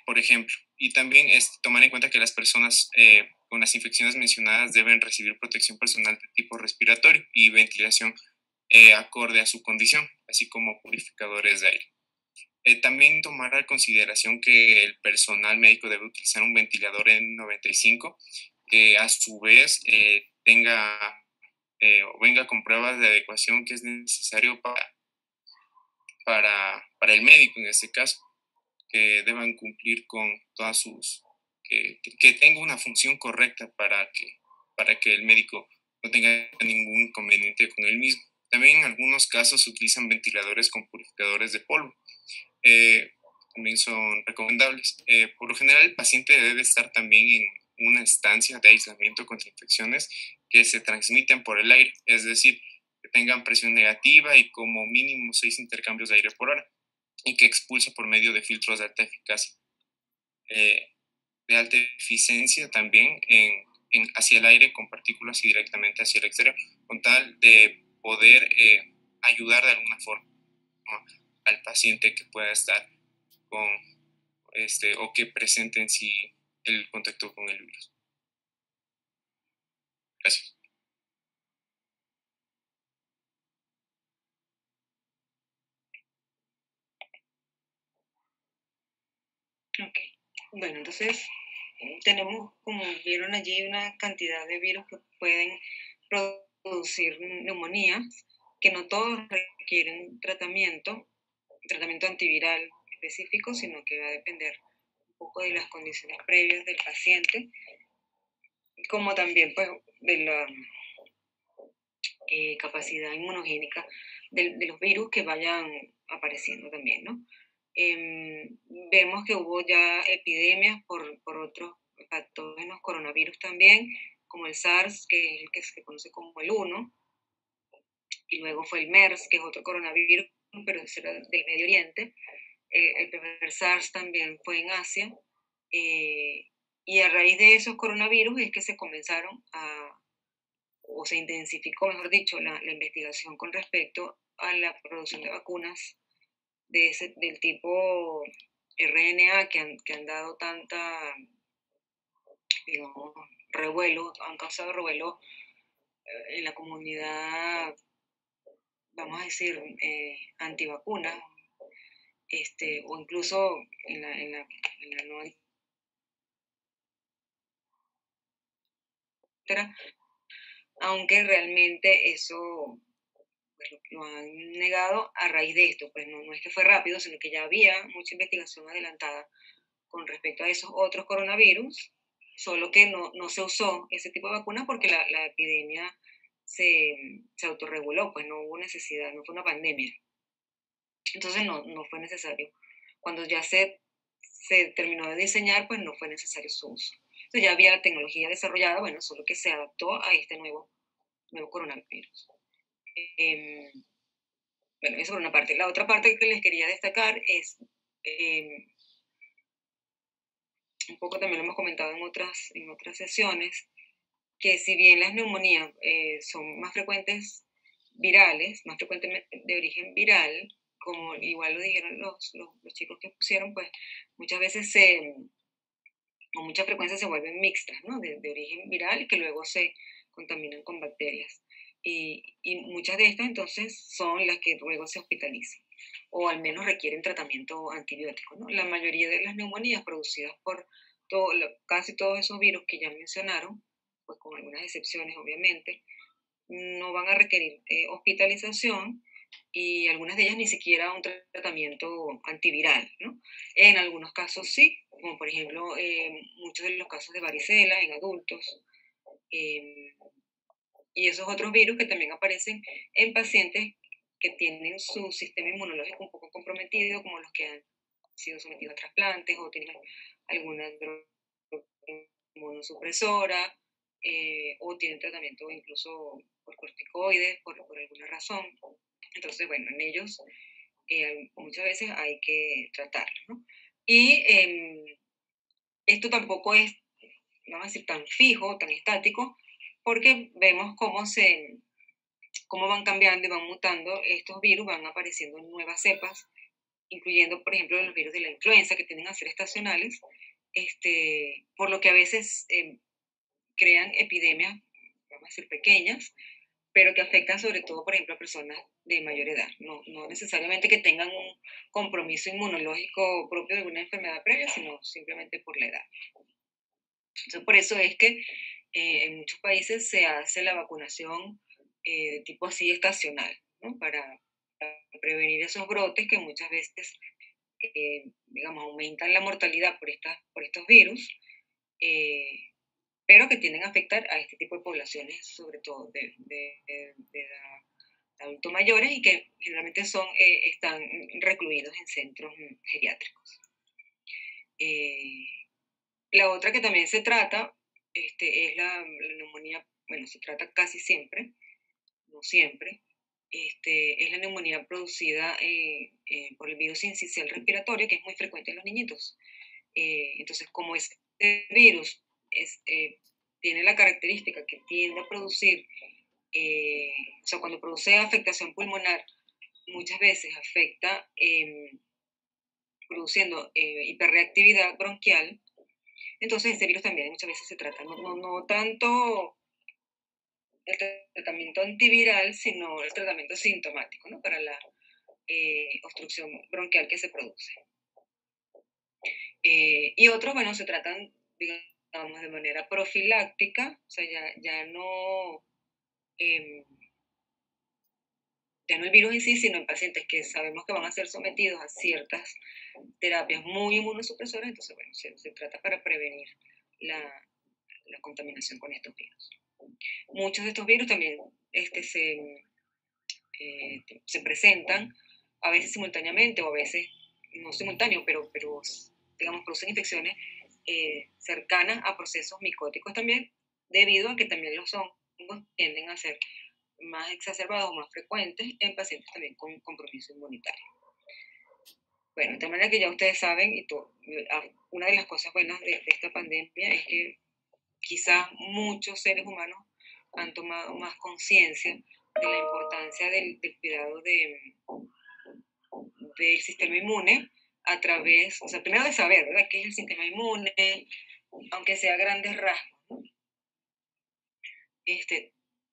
por ejemplo. Y también tomar en cuenta que las personas con las infecciones mencionadas deben recibir protección personal de tipo respiratorio y ventilación acorde a su condición, así como purificadores de aire. También tomar a consideración que el personal médico debe utilizar un ventilador N95 que a su vez tenga o venga con pruebas de adecuación que es necesario para el médico en este caso, que deban cumplir con todas sus, que tenga una función correcta para que el médico no tenga ningún inconveniente con él mismo. También en algunos casos se utilizan ventiladores con purificadores de polvo. También son recomendables. Por lo general, el paciente debe estar también en una estancia de aislamiento contra infecciones que se transmiten por el aire, es decir, que tengan presión negativa y como mínimo 6 intercambios de aire por hora, y que expulse por medio de filtros de alta eficacia, de alta eficiencia también hacia el aire con partículas y directamente hacia el exterior, con tal de poder ayudar de alguna forma, ¿no?, al paciente que pueda estar con o que presente en sí el contacto con el virus. Gracias. Ok, bueno, entonces tenemos, como vieron allí, una cantidad de virus que pueden producir neumonías, que no todos requieren tratamiento antiviral específico, sino que va a depender un poco de las condiciones previas del paciente, como también pues de la capacidad inmunogénica de los virus que vayan apareciendo también, ¿no? Vemos que hubo ya epidemias por otros patógenos coronavirus también, como el SARS, que es el que se conoce como el 1, y luego fue el MERS, que es otro coronavirus, pero ese era del Medio Oriente. El primer SARS también fue en Asia, y a raíz de esos coronavirus es que se comenzaron o se intensificó, mejor dicho, la investigación con respecto a la producción de vacunas del tipo RNA que han dado tanta, digamos, revuelo, han causado revuelo en la comunidad, vamos a decir, antivacuna, o incluso en la no, aunque realmente eso pues lo han negado a raíz de esto, pues no es que fue rápido, sino que ya había mucha investigación adelantada con respecto a esos otros coronavirus, solo que no se usó ese tipo de vacuna porque la epidemia se autorreguló, pues no hubo necesidad, no fue una pandemia. Entonces no fue necesario. Cuando ya se terminó de diseñar, pues no fue necesario su uso. Entonces ya había tecnología desarrollada, bueno, solo que se adaptó a este nuevo coronavirus. Bueno, eso por una parte. La otra parte que les quería destacar es, un poco también lo hemos comentado en otras sesiones, que si bien las neumonías son más frecuentes virales, más frecuentemente de origen viral, como igual lo dijeron los chicos que pusieron, pues muchas veces con mucha frecuencia se vuelven mixtas, ¿no? De origen viral y que luego se contaminan con bacterias. Y muchas de estas entonces son las que luego se hospitalizan o al menos requieren tratamiento antibiótico, ¿no? La mayoría de las neumonías producidas por casi todos esos virus que ya mencionaron, pues con algunas excepciones obviamente, no van a requerir hospitalización y algunas de ellas ni siquiera un tratamiento antiviral, ¿no? En algunos casos sí, como por ejemplo muchos de los casos de varicela en adultos, y esos otros virus que también aparecen en pacientes que tienen su sistema inmunológico un poco comprometido, como los que han sido sometidos a trasplantes o tienen alguna droga inmunosupresora, o tienen tratamiento incluso por corticoides, por alguna razón. Entonces, bueno, en ellos muchas veces hay que tratarlo, ¿no? Y esto tampoco es, vamos a decir, tan fijo, tan estático, porque vemos cómo van cambiando y van mutando estos virus, van apareciendo nuevas cepas, incluyendo, por ejemplo, los virus de la influenza, que tienden a ser estacionales, por lo que a veces crean epidemias, vamos a decir, pequeñas, pero que afectan sobre todo, por ejemplo, a personas de mayor edad. No necesariamente que tengan un compromiso inmunológico propio de alguna enfermedad previa, sino simplemente por la edad. Entonces, por eso es que en muchos países se hace la vacunación de tipo así estacional, ¿no? Para prevenir esos brotes que muchas veces, digamos, aumentan la mortalidad por estos virus, pero que tienden a afectar a este tipo de poblaciones, sobre todo de adultos mayores, y que generalmente están recluidos en centros geriátricos. La otra que también se trata es la neumonía, bueno, se trata casi siempre, no siempre, es la neumonía producida por el virus sincicial respiratorio, que es muy frecuente en los niñitos. Entonces, como este virus tiene la característica que tiende a producir, o sea, cuando produce afectación pulmonar, muchas veces afecta produciendo hiperreactividad bronquial. Entonces, este virus también muchas veces se trata no tanto el tratamiento antiviral, sino el tratamiento sintomático, ¿no? Para la obstrucción bronquial que se produce. Y otros, bueno, se tratan, digamos, de manera profiláctica, o sea, ya no el virus en sí, sino en pacientes que sabemos que van a ser sometidos a ciertas terapias muy inmunosupresoras, entonces, bueno, se trata para prevenir la contaminación con estos virus. Muchos de estos virus también se presentan a veces simultáneamente o a veces no simultáneo, pero digamos, producen infecciones cercanas a procesos micóticos también, debido a que también los hongos tienden a ser más exacerbados o más frecuentes en pacientes también con compromiso inmunitario. Bueno, de manera que ya ustedes saben, una de las cosas buenas de esta pandemia es que quizás muchos seres humanos han tomado más conciencia de la importancia del cuidado del sistema inmune a través, o sea, primero de saber, ¿verdad?, qué es el sistema inmune, aunque sea a grandes rasgos, ¿no?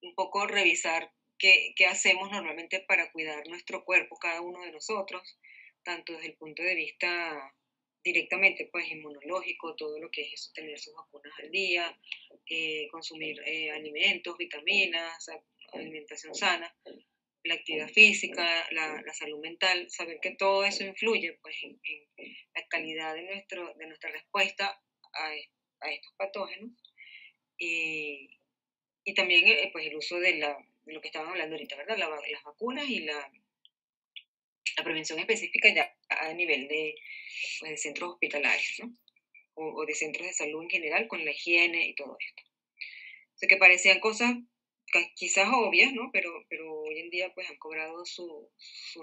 Un poco revisar qué hacemos normalmente para cuidar nuestro cuerpo, cada uno de nosotros, tanto desde el punto de vista directamente, pues, inmunológico, todo lo que es eso, tener sus vacunas al día, consumir alimentos, vitaminas, alimentación sana, la actividad física, la salud mental, saber que todo eso influye, pues, en la calidad de nuestra respuesta a estos patógenos. Y también, pues, el uso de lo que estaban hablando ahorita, ¿verdad? Las vacunas y la prevención específica ya a nivel pues, de centros hospitalarios, ¿no? O de centros de salud en general, con la higiene y todo esto. O sea, que parecían cosas quizás obvias, ¿no? Pero hoy en día, pues, han cobrado su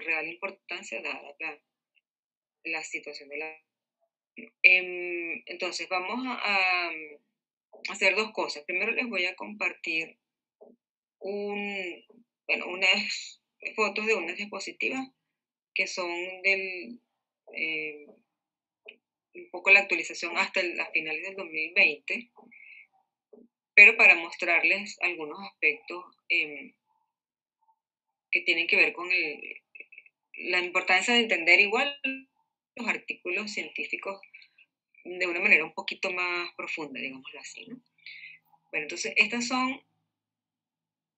real importancia dada la situación de la... Entonces, vamos a hacer dos cosas. Primero les voy a compartir unas fotos de unas diapositivas que son un poco la actualización hasta las finales del 2020, pero para mostrarles algunos aspectos que tienen que ver con la importancia de entender igual los artículos científicos de una manera un poquito más profunda, digámoslo así, ¿no? Bueno, entonces estas son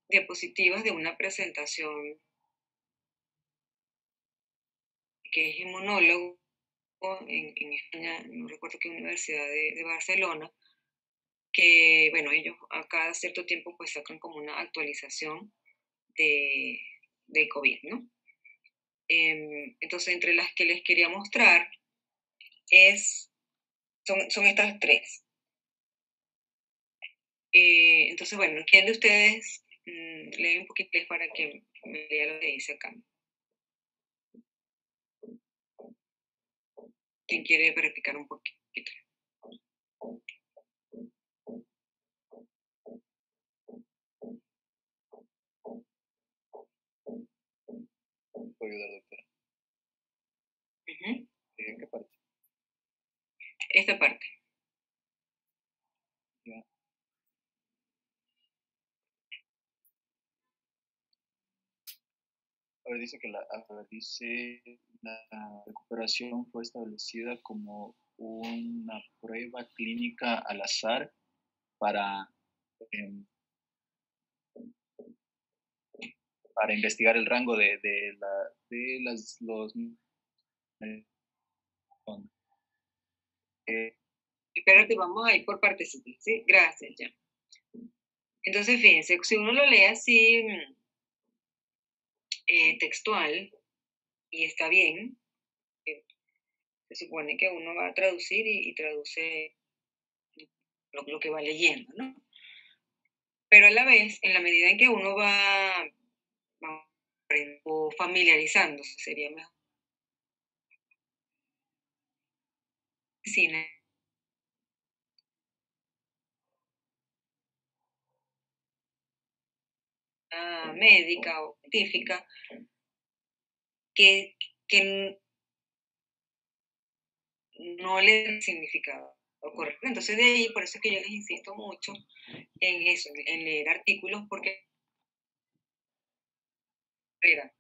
diapositivas de una presentación que es inmunólogo en España, no recuerdo qué universidad de Barcelona, que, bueno, ellos a cada cierto tiempo pues sacan como una actualización de COVID, ¿no? Entonces, entre las que les quería mostrar son estas tres. Entonces, bueno, ¿quién de ustedes lee un poquito para que me lea lo que dice acá? ¿Quién quiere verificar un poquito? ¿Puedo ayudar, doctora? ¿En qué parte? Esta parte. Ya. A ver, dice que la recuperación fue establecida como una prueba clínica al azar para investigar el rango de los Espérate, vamos a ir por partecitas, ¿sí? Gracias, ya. Entonces, fíjense, si uno lo lee así textual y está bien, se supone que uno va a traducir y traduce lo que va leyendo, ¿no? Pero a la vez, en la medida en que uno va familiarizándose, sería mejor. Cine. Médica o científica que no le da significado correcto. Entonces de ahí, por eso es que yo les insisto mucho en eso, en leer artículos, porque era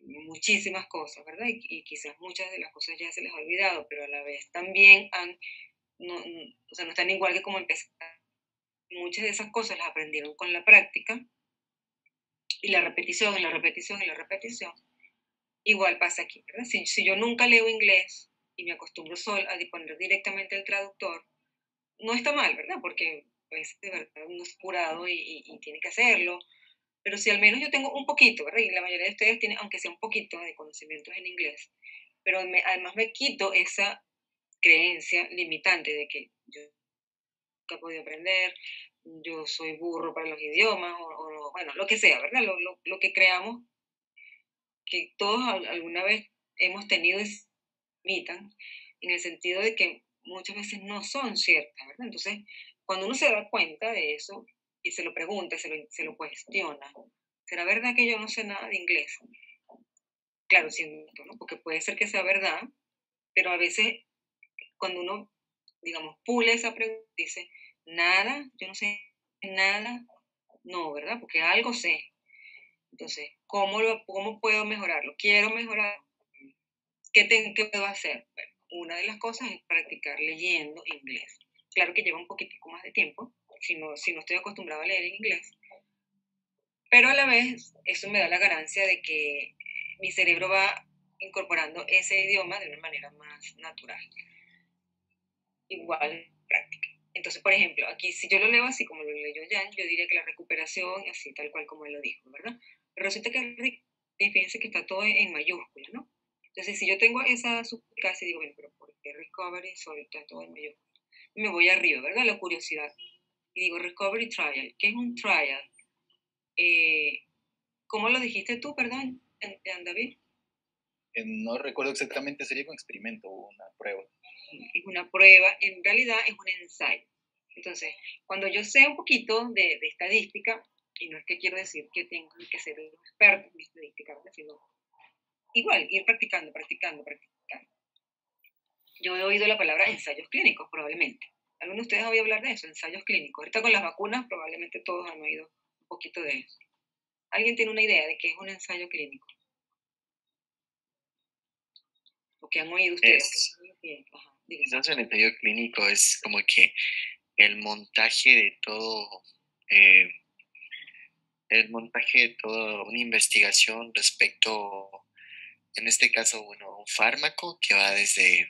muchísimas cosas, ¿verdad? Y quizás muchas de las cosas ya se les ha olvidado, pero a la vez también no están igual que como empezaron. Muchas de esas cosas las aprendieron con la práctica y la repetición, y la repetición, y la repetición. Igual pasa aquí, ¿verdad? Si yo nunca leo inglés y me acostumbro solo a disponer directamente el traductor, no está mal, ¿verdad? Porque pues de verdad uno es curado y tiene que hacerlo, pero si al menos yo tengo un poquito, ¿verdad? Y la mayoría de ustedes tienen, aunque sea un poquito de conocimientos en inglés, pero además me quito esa creencia limitante de que yo nunca he podido aprender, yo soy burro para los idiomas, o bueno, lo que sea, ¿verdad? Lo que creamos que todos alguna vez hemos tenido y se limitan, en el sentido de que muchas veces no son ciertas, ¿verdad? Entonces, cuando uno se da cuenta de eso y se lo pregunta, se lo cuestiona, ¿será verdad que yo no sé nada de inglés? Claro, siento, ¿no? Porque puede ser que sea verdad, pero a veces cuando uno, digamos, pule esa pregunta, dice, nada, yo no sé nada, no, ¿verdad? Porque algo sé. Entonces, ¿cómo puedo mejorarlo? Quiero mejorar. ¿Qué puedo hacer? Bueno, una de las cosas es practicar leyendo inglés. Claro que lleva un poquitico más de tiempo, si no estoy acostumbrada a leer en inglés, pero a la vez eso me da la ganancia de que mi cerebro va incorporando ese idioma de una manera más natural. Igual práctica. Entonces, por ejemplo, aquí si yo lo leo así como lo leyó Jan, yo diría que la recuperación, así tal cual como él lo dijo, ¿verdad? Pero resulta que fíjense que está todo en mayúscula, ¿no? Entonces, si yo tengo esa suplicacia, digo, bueno, pero ¿por qué recovery solo está todo en mayúscula? Y me voy arriba, ¿verdad? La curiosidad. Y digo, recovery trial. ¿Qué es un trial? ¿Cómo lo dijiste tú, perdón, David? No recuerdo exactamente, sería un experimento o una prueba. Es una prueba, en realidad es un ensayo. Entonces, cuando yo sé un poquito de estadística, y no es que quiero decir que tengo que ser un experto en estadística, sino igual, ir practicando. Yo he oído la palabra ensayos clínicos, probablemente. ¿Alguno de ustedes ha oído hablar de eso? Ensayos clínicos. Ahorita con las vacunas, probablemente todos han oído un poquito de eso. ¿Alguien tiene una idea de qué es un ensayo clínico? ¿O qué han oído ustedes? Quizás el ensayo clínico es como que el montaje de todo, toda una investigación respecto, en este caso, bueno, un fármaco que va desde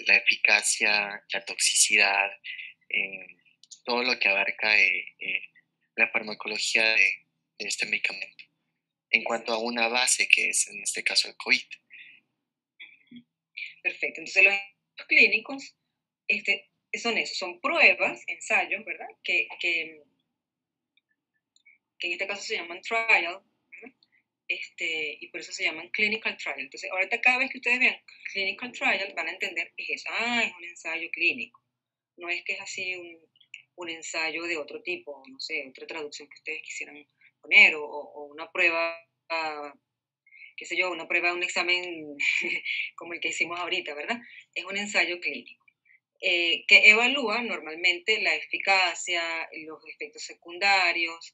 la eficacia, la toxicidad, todo lo que abarca la farmacología de este medicamento, en cuanto a una base que es en este caso el COVID. Perfecto, entonces los ensayos clínicos son eso, son pruebas, ensayos, ¿verdad? Que en este caso se llaman trial, ¿verdad? Y por eso se llaman clinical trial. Entonces, ahorita cada vez que ustedes vean clinical trial, van a entender que es eso. Es un ensayo clínico. No es que es así un ensayo de otro tipo, no sé, otra traducción que ustedes quisieran poner, o una prueba, qué sé yo, una prueba, un examen como el que hicimos ahorita, ¿verdad? Es un ensayo clínico. Que evalúa normalmente la eficacia, los efectos secundarios,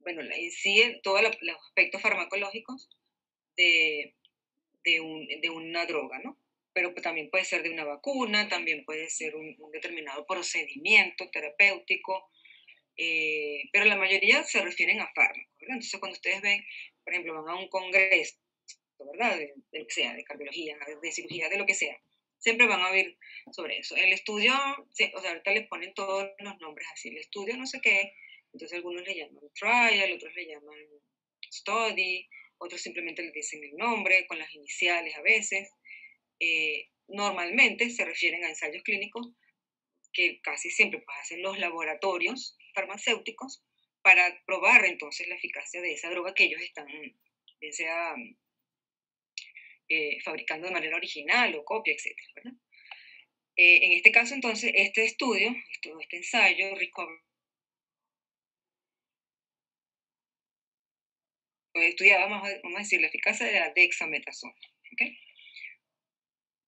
bueno, en sí todos los aspectos farmacológicos de una droga, ¿no? Pero también puede ser de una vacuna, también puede ser un determinado procedimiento terapéutico, pero la mayoría se refieren a fármacos, ¿verdad? Entonces, cuando ustedes ven, por ejemplo, van a un congreso, ¿verdad? De lo que sea, de cardiología, de cirugía, de lo que sea, siempre van a ver sobre eso. El estudio, o sea, ahorita les ponen todos los nombres así, el estudio no sé qué, entonces algunos le llaman trial, otros le llaman study, otros simplemente le dicen el nombre con las iniciales a veces. Normalmente se refieren a ensayos clínicos que casi siempre pues, hacen los laboratorios farmacéuticos para probar entonces la eficacia de esa droga que ellos están, bien sea fabricando de manera original o copia, etc. ¿verdad? En este caso entonces, este estudio, este ensayo, estudiaba, vamos a decir, la eficacia de la dexametasona. ¿Okay?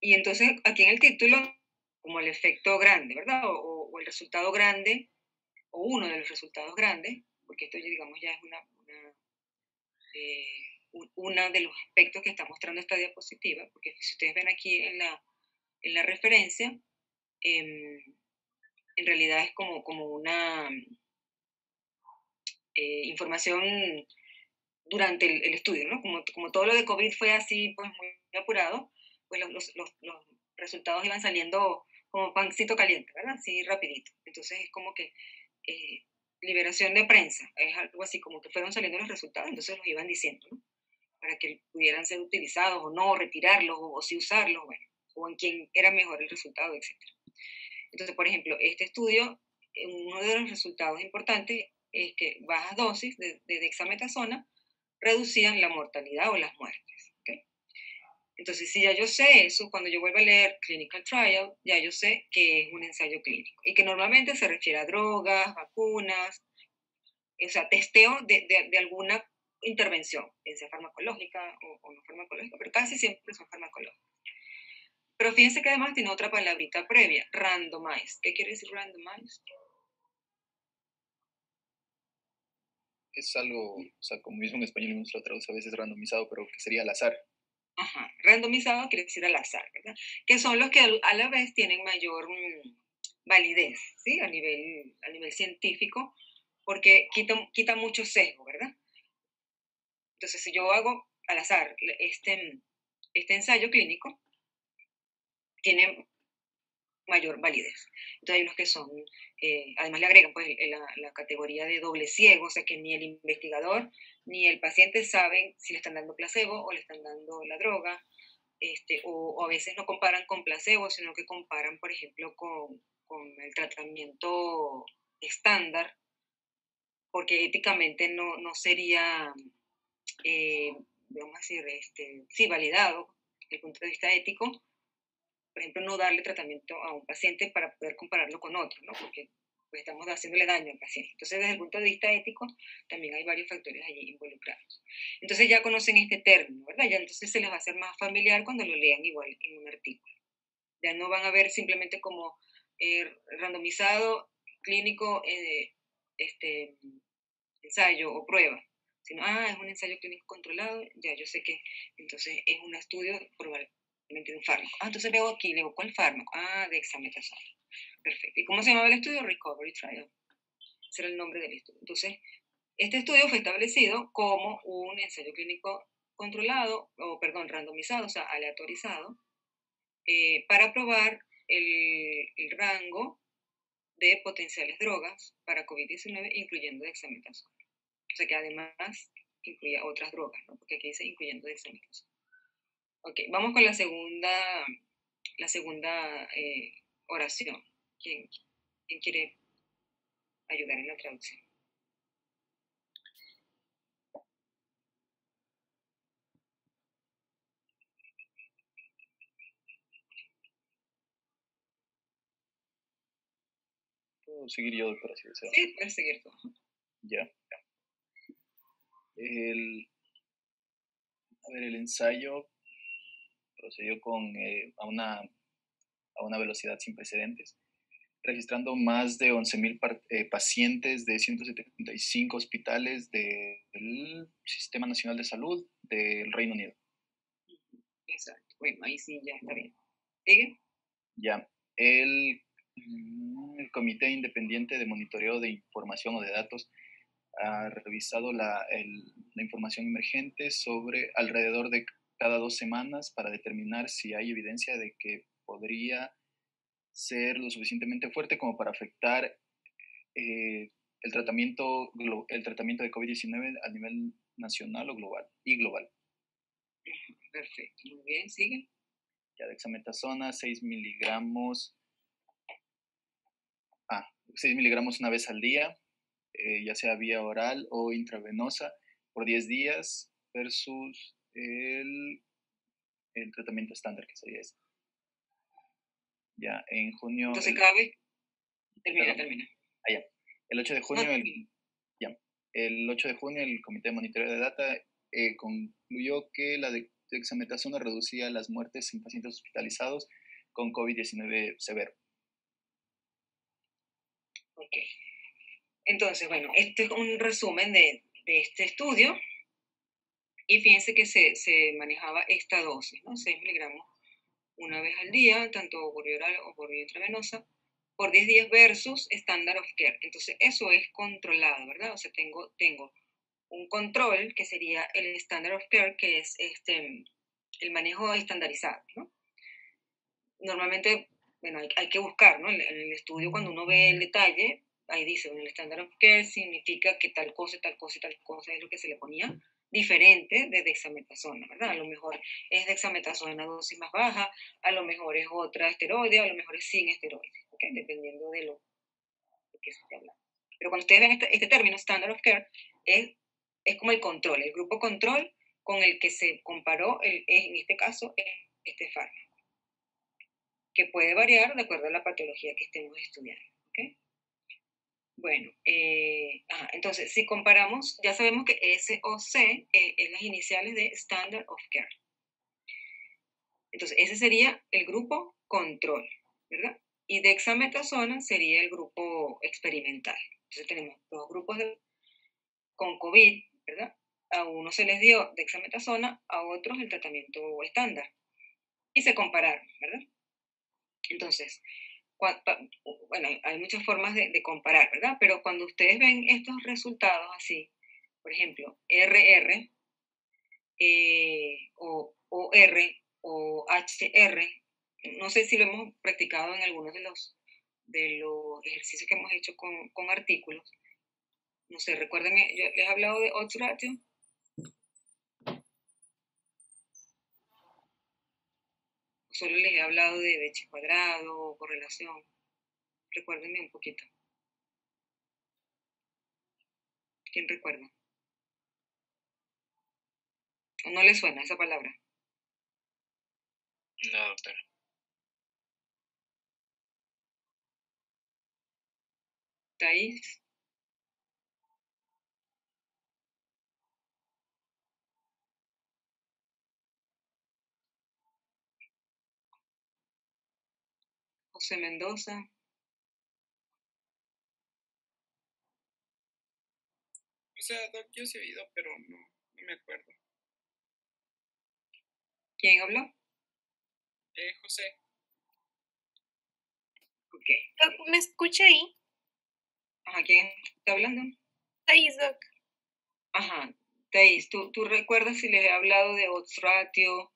Y entonces aquí en el título, como el efecto grande, ¿verdad? O el resultado grande, o uno de los resultados grandes, porque esto digamos ya es uno de los aspectos que está mostrando esta diapositiva, porque si ustedes ven aquí en la referencia, en realidad es como una información durante el estudio, ¿no? Como todo lo de COVID fue así, pues muy apurado, pues los resultados iban saliendo como pancito caliente, ¿verdad? Así rapidito. Entonces es como que liberación de prensa, es algo así como que fueron saliendo los resultados, entonces los iban diciendo, ¿no? Para que pudieran ser utilizados o no, retirarlos o sí usarlos, bueno, o en quién era mejor el resultado, etc. Entonces, por ejemplo, este estudio, uno de los resultados importantes es que bajas dosis de dexametasona reducían la mortalidad o las muertes. ¿Okay? Entonces, si ya yo sé eso, cuando yo vuelvo a leer clinical trial, ya yo sé que es un ensayo clínico y que normalmente se refiere a drogas, vacunas, o sea, testeo de alguna intervención, sea farmacológica o no farmacológica, pero casi siempre son farmacológicas. Pero fíjense que además tiene otra palabrita previa, randomized. ¿Qué quiere decir randomized? Es algo, o sea, como mismo en español uno lo traduce a veces randomizado, pero que sería al azar. Ajá, randomizado quiere decir al azar, ¿verdad? Que son los que a la vez tienen mayor validez, ¿sí? A nivel científico, porque quita mucho sesgo, ¿verdad? Entonces, si yo hago al azar este ensayo clínico, tiene mayor validez. Entonces hay unos que son, además le agregan pues la categoría de doble ciego, o sea que ni el investigador ni el paciente saben si le están dando placebo o le están dando la droga, o a veces no comparan con placebo, sino que comparan, por ejemplo, con el tratamiento estándar, porque éticamente no sería, vamos a decir, sí, validado desde el punto de vista ético, por ejemplo, no darle tratamiento a un paciente para poder compararlo con otro, ¿no? Porque pues, estamos haciéndole daño al paciente. Entonces, desde el punto de vista ético, también hay varios factores allí involucrados. Entonces, ya conocen este término, ¿verdad? Ya entonces se les va a hacer más familiar cuando lo lean igual en un artículo. Ya no van a ver simplemente como randomizado, clínico, ensayo o prueba, sino, es un ensayo clínico controlado, ya yo sé que entonces es un estudio probablemente de un fármaco. Entonces veo aquí, leo cuál fármaco, dexametasona. Perfecto. ¿Y cómo se llamaba el estudio? Recovery Trial. Ese era el nombre del estudio. Entonces, este estudio fue establecido como un ensayo clínico controlado, randomizado, o sea, aleatorizado, para probar el rango de potenciales drogas para COVID-19, incluyendo dexametasona. O sea que además incluía otras drogas, ¿no? Porque aquí dice incluyendo dexametasona. Ok, vamos con la segunda oración. ¿Quién quiere ayudar en la traducción? ¿Puedo seguir yo, doctora, si desea? Sí, puedes seguir tú. Ya. El ensayo procedió a una velocidad sin precedentes, registrando más de 11.000 pacientes de 175 hospitales del Sistema Nacional de Salud del Reino Unido. Exacto. Bueno, ahí sí ya está bien. ¿Sigue? Ya. El Comité Independiente de Monitoreo de Información o de Datos ha revisado la información emergente sobre alrededor de cada 2 semanas para determinar si hay evidencia de que podría ser lo suficientemente fuerte como para afectar el tratamiento de COVID-19 a nivel nacional o global. Perfecto, muy bien, sigue. Ya, dexametasona, 6 miligramos. 6 miligramos una vez al día, ya sea vía oral o intravenosa, por 10 días, versus el tratamiento estándar, que sería este. Ya, en junio... Entonces, cabe... Termina. Ya. El 8 de junio, el 8 de junio el Comité de Monitoreo de Data concluyó que la dexametasona reducía las muertes en pacientes hospitalizados con COVID-19 severo. Ok. Entonces, bueno, este es un resumen de este estudio. Y fíjense que se manejaba esta dosis, ¿no? 6 miligramos una vez al día, tanto por vía oral o por vía intravenosa, por 10 días versus standard of care. Entonces, eso es controlado, ¿verdad? O sea, tengo un control que sería el standard of care, que es el manejo estandarizado, ¿no? Normalmente, bueno, hay que buscar, ¿no? En el estudio, cuando uno ve el detalle, ahí dice, bueno, el standard of care significa que tal cosa es lo que se le ponía, diferente de dexametasona, ¿verdad? A lo mejor es dexametasona en una dosis más baja, a lo mejor es otra esteroide, a lo mejor es sin esteroides, ¿ok? Dependiendo de lo que se esté hablando. Pero cuando ustedes ven este término, standard of care, es como el control, el grupo control con el que se comparó, en este caso, este fármaco, que puede variar de acuerdo a la patología que estemos estudiando, ¿ok? Bueno, entonces, si comparamos, ya sabemos que SOC es las iniciales de Standard of Care. Entonces, ese sería el grupo control, ¿verdad? Y dexametasona sería el grupo experimental. Entonces, tenemos dos grupos con COVID, ¿verdad? A uno se les dio dexametasona, a otros el tratamiento estándar. Y se compararon, ¿verdad? Entonces, bueno, hay muchas formas de comparar, ¿verdad? Pero cuando ustedes ven estos resultados así, por ejemplo, RR o OR o HR, no sé si lo hemos practicado en algunos de los ejercicios que hemos hecho con artículos. No sé, recuérdenme, yo les he hablado de odds ratio. Solo les he hablado de H cuadrado o correlación. Recuérdenme un poquito. ¿Quién recuerda? ¿O no le suena esa palabra? No, doctora. Thais. José Mendoza. O sea, Doc, yo sí he oído, pero no me acuerdo. ¿Quién habló? José. Ok. Doc, ¿me escucha ahí? Ajá, ¿quién está hablando? Thais, Doc. Ajá, Thais, ¿tú recuerdas si les he hablado de odds ratio,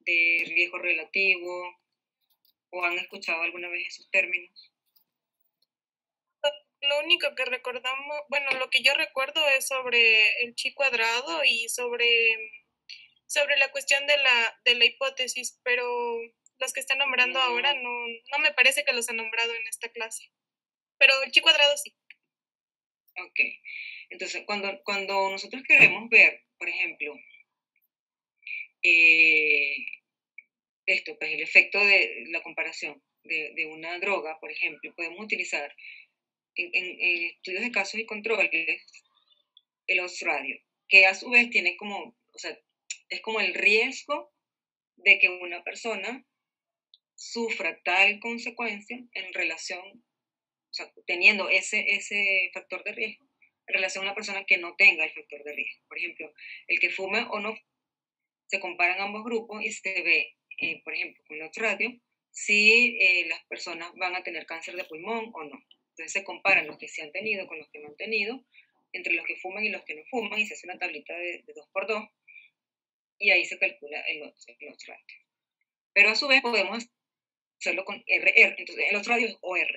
de riesgo relativo, o han escuchado alguna vez esos términos? único que recordamos, bueno, lo que yo recuerdo es sobre el chi cuadrado y sobre la cuestión de la hipótesis, pero los que están nombrando ahora no me parece que los han nombrado en esta clase. Pero el chi cuadrado sí. Ok. Entonces, cuando nosotros queremos ver, por ejemplo, pues el efecto de la comparación de una droga, por ejemplo, podemos utilizar en estudios de casos y controles el odds radio, que a su vez tiene como, o sea, es como el riesgo de que una persona sufra tal consecuencia en relación, o sea, teniendo ese factor de riesgo, en relación a una persona que no tenga el factor de riesgo. Por ejemplo, el que fume o no, se comparan ambos grupos y se ve, por ejemplo, con los radios, si las personas van a tener cáncer de pulmón o no. Entonces se comparan los que sí han tenido con los que no han tenido, entre los que fuman y los que no fuman, y se hace una tablita de 2x2, y ahí se calcula los radios. Pero a su vez podemos hacerlo con RR, entonces el otro radio es OR.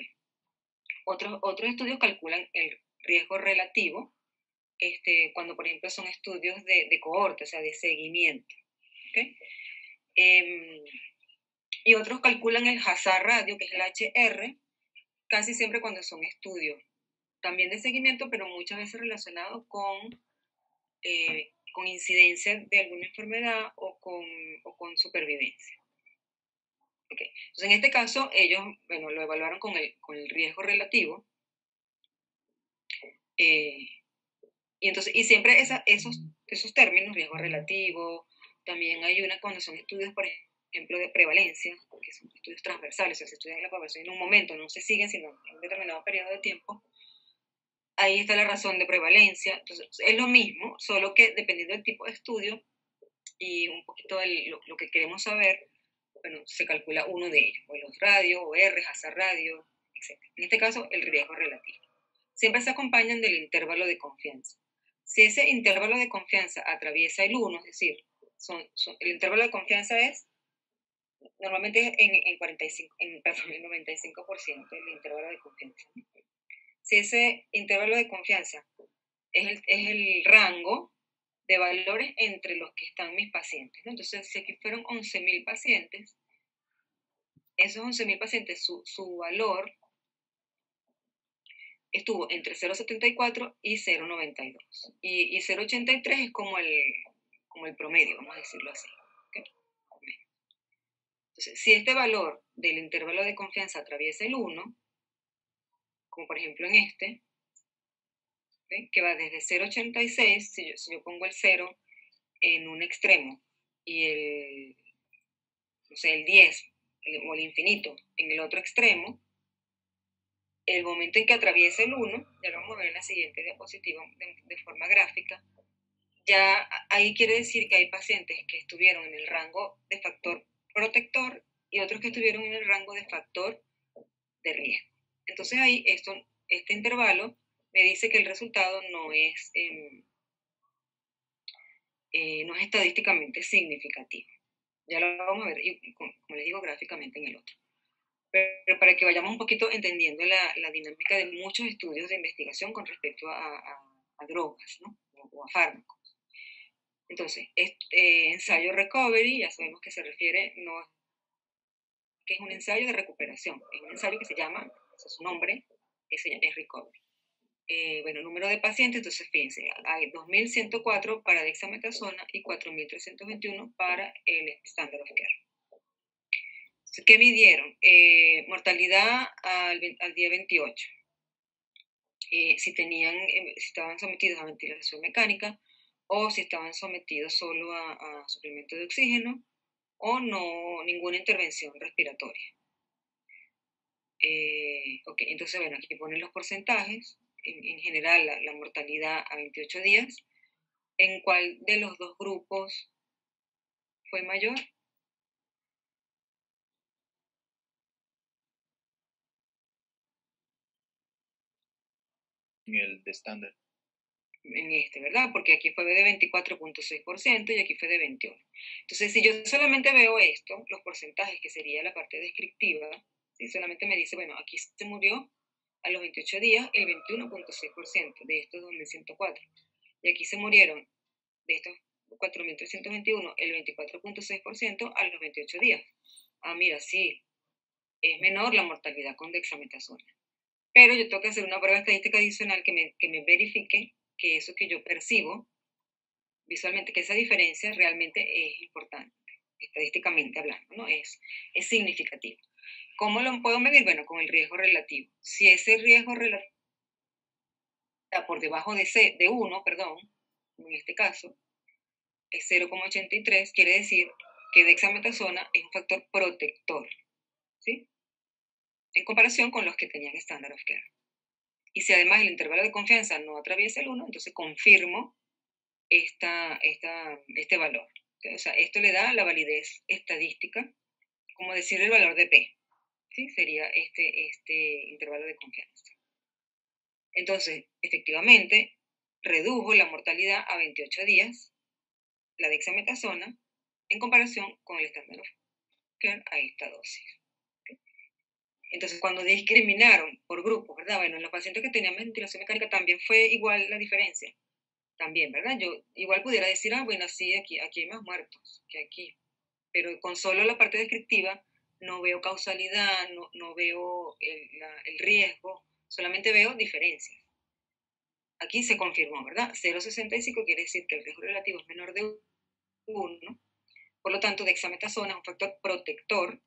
Otros estudios calculan el riesgo relativo, cuando por ejemplo son estudios de cohorte, o sea, de seguimiento. ¿Okay? Y otros calculan el hazard radio, que es el HR, casi siempre cuando son estudios también de seguimiento, pero muchas veces relacionados con incidencia de alguna enfermedad o con supervivencia. Okay. Entonces, en este caso, ellos, bueno, lo evaluaron con el riesgo relativo. Y siempre esos términos, riesgo relativo, también hay una cuando son estudios, por ejemplo, de prevalencia, que son estudios transversales, o sea, se estudian la población en un momento, no se siguen, sino en un determinado periodo de tiempo. Ahí está la razón de prevalencia. Entonces, es lo mismo, solo que dependiendo del tipo de estudio y un poquito de lo que queremos saber, bueno, se calcula uno de ellos, o los radios, o R, hazard radio, etc. En este caso, el riesgo relativo. Siempre se acompañan del intervalo de confianza. Si ese intervalo de confianza atraviesa el 1, es decir, el intervalo de confianza es normalmente en el 95% del intervalo de confianza. Si ese intervalo de confianza es el rango de valores entre los que están mis pacientes, ¿no? Entonces, si aquí fueron 11.000 pacientes, esos 11.000 pacientes, su valor estuvo entre 0,74 y 0,92. Y 0,83 es como el promedio, vamos a decirlo así. ¿Okay? Entonces, si este valor del intervalo de confianza atraviesa el 1, como por ejemplo en este, ¿okay? Que va desde 0,86, si yo pongo el 0 en un extremo y el 10 o el infinito en el otro extremo, el momento en que atraviesa el 1, ya lo vamos a ver en la siguiente diapositiva de forma gráfica, ya ahí quiere decir que hay pacientes que estuvieron en el rango de factor protector y otros que estuvieron en el rango de factor de riesgo. Entonces ahí este intervalo me dice que el resultado no es estadísticamente significativo. Ya lo vamos a ver, y como les digo, gráficamente en el otro. Pero para que vayamos un poquito entendiendo la dinámica de muchos estudios de investigación con respecto a drogas, ¿no? O a fármacos. Entonces, ensayo recovery, ya sabemos que se refiere, no que es un ensayo de recuperación, es un ensayo que se llama, ese es su nombre, es recovery. Bueno, número de pacientes, entonces fíjense, hay 2.104 para dexametasona y 4.321 para el standard of care. ¿Qué midieron? Mortalidad al día 28. Si estaban sometidos a ventilación mecánica o si estaban sometidos solo a suplemento de oxígeno o no ninguna intervención respiratoria. Ok, entonces bueno, aquí ponen los porcentajes. En general, la mortalidad a 28 días. ¿En cuál de los dos grupos fue mayor? En el de estándar. En ¿verdad? Porque aquí fue de 24,6% y aquí fue de 21%. Entonces, si yo solamente veo esto, los porcentajes, que sería la parte descriptiva, ¿sí? Solamente me dice, bueno, aquí se murió a los 28 días el 21.6% de estos 2.104. Y aquí se murieron de estos 4.321 el 24.6% a los 28 días. Ah, mira, sí, es menor la mortalidad con dexametasona. Pero yo tengo que hacer una prueba estadística adicional que me verifique que eso que yo percibo visualmente, que esa diferencia realmente es importante, estadísticamente hablando, ¿no? Es significativo. ¿Cómo lo puedo medir? Bueno, con el riesgo relativo. Si ese riesgo relativo está por debajo de 1, perdón, en este caso, es 0,83, quiere decir que dexametasona es un factor protector, ¿sí? En comparación con los que tenían standard of care. Y si además el intervalo de confianza no atraviesa el 1, entonces confirmo este valor. O sea, esto le da la validez estadística, como decir el valor de P. ¿Sí? Sería este intervalo de confianza. Entonces, efectivamente, redujo la mortalidad a 28 días, la dexametasona, en comparación con el standard of care a esta dosis. ¿Okay? Entonces, cuando discriminaron por grupos, ¿verdad? Bueno, en los pacientes que tenían ventilación mecánica también fue igual la diferencia. También, ¿verdad? Yo igual pudiera decir, bueno, sí, aquí hay más muertos que aquí. Pero con solo la parte descriptiva no veo causalidad, no veo el riesgo, solamente veo diferencias. Aquí se confirmó, ¿verdad? 0,65 quiere decir que el riesgo relativo es menor de 1, por lo tanto, dexametasona es un factor protector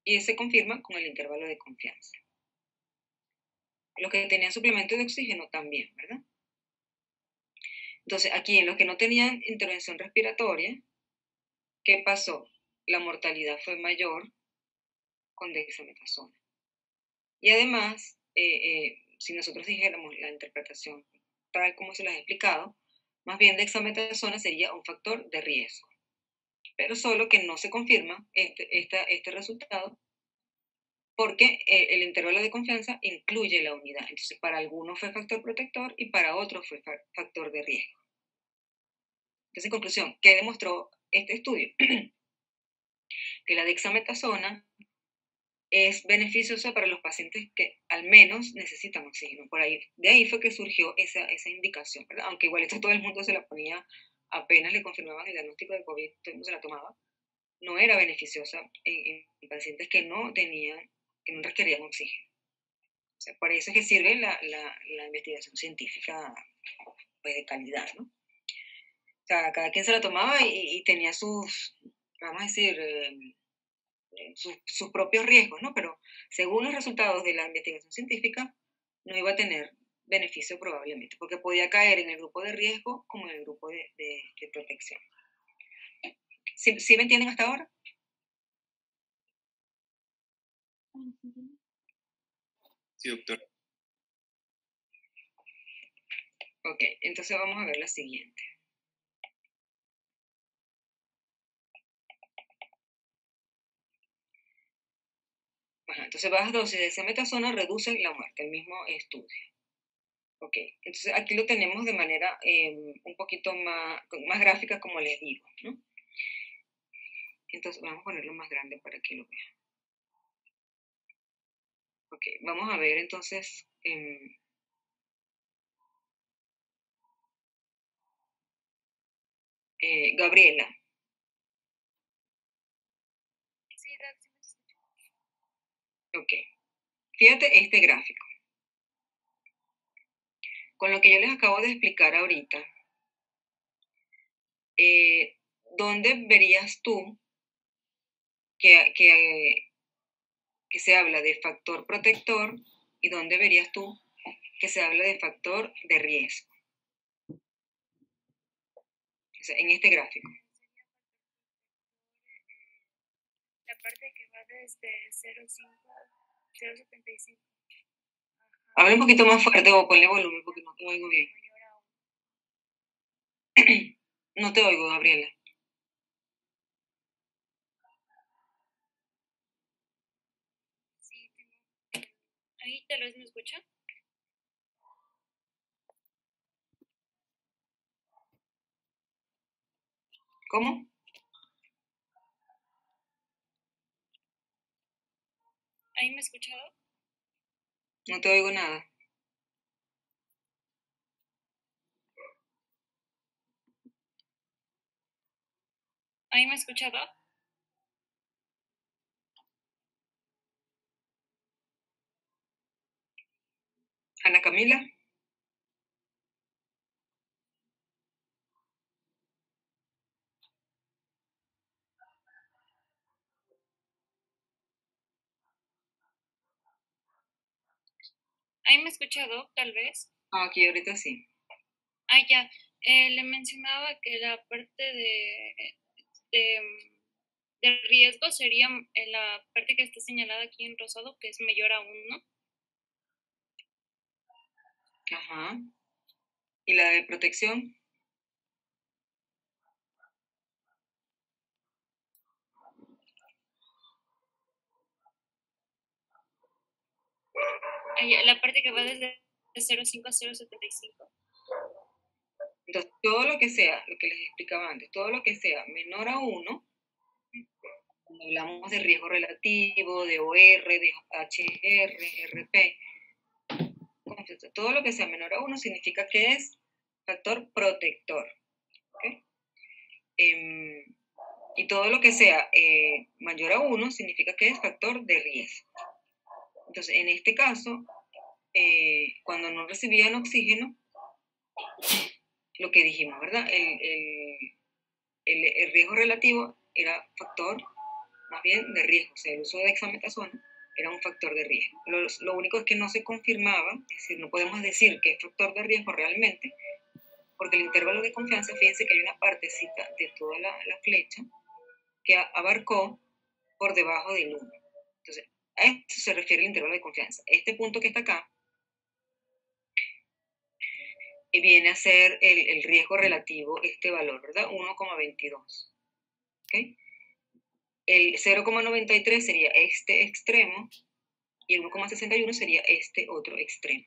y se confirma con el intervalo de confianza. Los que tenían suplemento de oxígeno también, ¿verdad? Entonces, aquí en los que no tenían intervención respiratoria, ¿qué pasó? La mortalidad fue mayor con dexametasona. Y además, si nosotros dijéramos la interpretación tal como se las he explicado, más bien dexametasona sería un factor de riesgo. Pero solo que no se confirma este resultado porque el intervalo de confianza incluye la unidad. Entonces, para algunos fue factor protector y para otros fue factor de riesgo. Entonces, en conclusión, ¿qué demostró este estudio? Que la dexametasona es beneficiosa para los pacientes que al menos necesitan oxígeno. De ahí fue que surgió esa indicación, ¿verdad? Aunque igual esto todo el mundo se la ponía apenas le confirmaban el diagnóstico de COVID, todo el mundo se la tomaba. No era beneficiosa en pacientes que no requerían oxígeno. O sea, por eso es que sirve la investigación científica pues, de calidad, ¿no? O sea, cada quien se la tomaba y tenía sus, vamos a decir, sus propios riesgos, ¿no? Pero según los resultados de la investigación científica, no iba a tener beneficio probablemente, porque podía caer en el grupo de riesgo como en el grupo de protección. ¿Sí me entienden hasta ahora? Sí, doctor. Ok, entonces vamos a ver la siguiente. Ajá, entonces bajas dosis de dexametasona reducen la muerte, el mismo estudio. Ok, entonces aquí lo tenemos de manera un poquito más gráfica, como les digo, ¿no? Entonces vamos a ponerlo más grande para que lo vean. Ok, vamos a ver entonces Gabriela. Sí, Ok, fíjate este gráfico. Con lo que yo les acabo de explicar ahorita, ¿dónde verías tú que se habla de factor protector y dónde verías tú que se habla de factor de riesgo? O sea, en este gráfico. La parte que va desde 0,75. Habla un poquito más fuerte o ponle volumen porque no te oigo bien. No te oigo, Gabriela. Sí, ahí tal vez me escucha. ¿Cómo? ¿Ahí me he escuchado? No te oigo nada. ¿Ahí me escucha, Doc? Ana Camila. ¿Ahí me escucha, Doc, tal vez? Aquí ahorita sí. Ya. Le mencionaba que la parte de riesgo sería la parte que está señalada aquí en rosado, que es mayor a 1. Ajá. ¿Y la de protección? La parte que va desde 0,5 a 0,75. Entonces, todo lo que sea, lo que les explicaba antes, todo lo que sea menor a 1, cuando hablamos de riesgo relativo, de OR, de HR, RP, todo lo que sea menor a 1 significa que es factor protector. ¿Okay? Y todo lo que sea mayor a 1 significa que es factor de riesgo. Entonces, en este caso, cuando no recibían oxígeno, lo que dijimos, ¿verdad? El riesgo relativo era factor más bien de riesgo, o sea, el uso de dexametasona era un factor de riesgo. Lo único es que no se confirmaba, es decir, no podemos decir que es factor de riesgo realmente, porque el intervalo de confianza, fíjense que hay una partecita de toda la flecha que abarcó por debajo del 1. Entonces, a esto se refiere el intervalo de confianza. Este punto que está acá viene a ser el riesgo relativo, este valor, ¿verdad? 1,22. ¿Ok? El 0,93 sería este extremo y el 1,61 sería este otro extremo.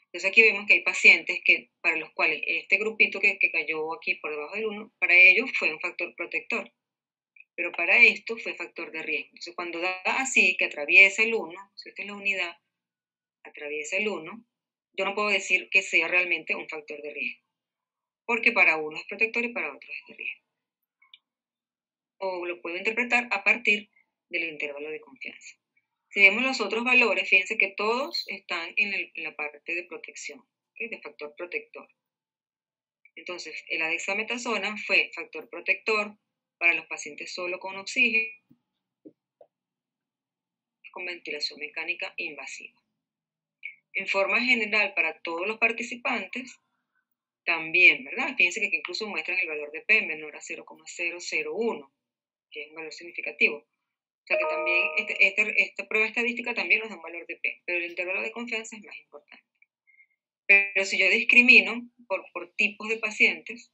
Entonces aquí vemos que hay pacientes que, para los cuales este grupito que cayó aquí por debajo del 1, para ellos fue un factor protector, pero para esto fue factor de riesgo. Entonces cuando da así, que atraviesa el 1, si esta es la unidad, atraviesa el 1, yo no puedo decir que sea realmente un factor de riesgo, porque para uno es protector y para otro es de riesgo. O lo puedo interpretar a partir del intervalo de confianza. Si vemos los otros valores, fíjense que todos están en la parte de protección, ¿okay? De factor protector. Entonces, la dexametasona fue factor protector para los pacientes solo con oxígeno, con ventilación mecánica invasiva. En forma general, para todos los participantes, también, ¿verdad? Fíjense que incluso muestran el valor de P menor a 0,001, que es un valor significativo. O sea que también esta prueba estadística también nos da un valor de P, pero el intervalo de confianza es más importante. Pero si yo discrimino por tipos de pacientes,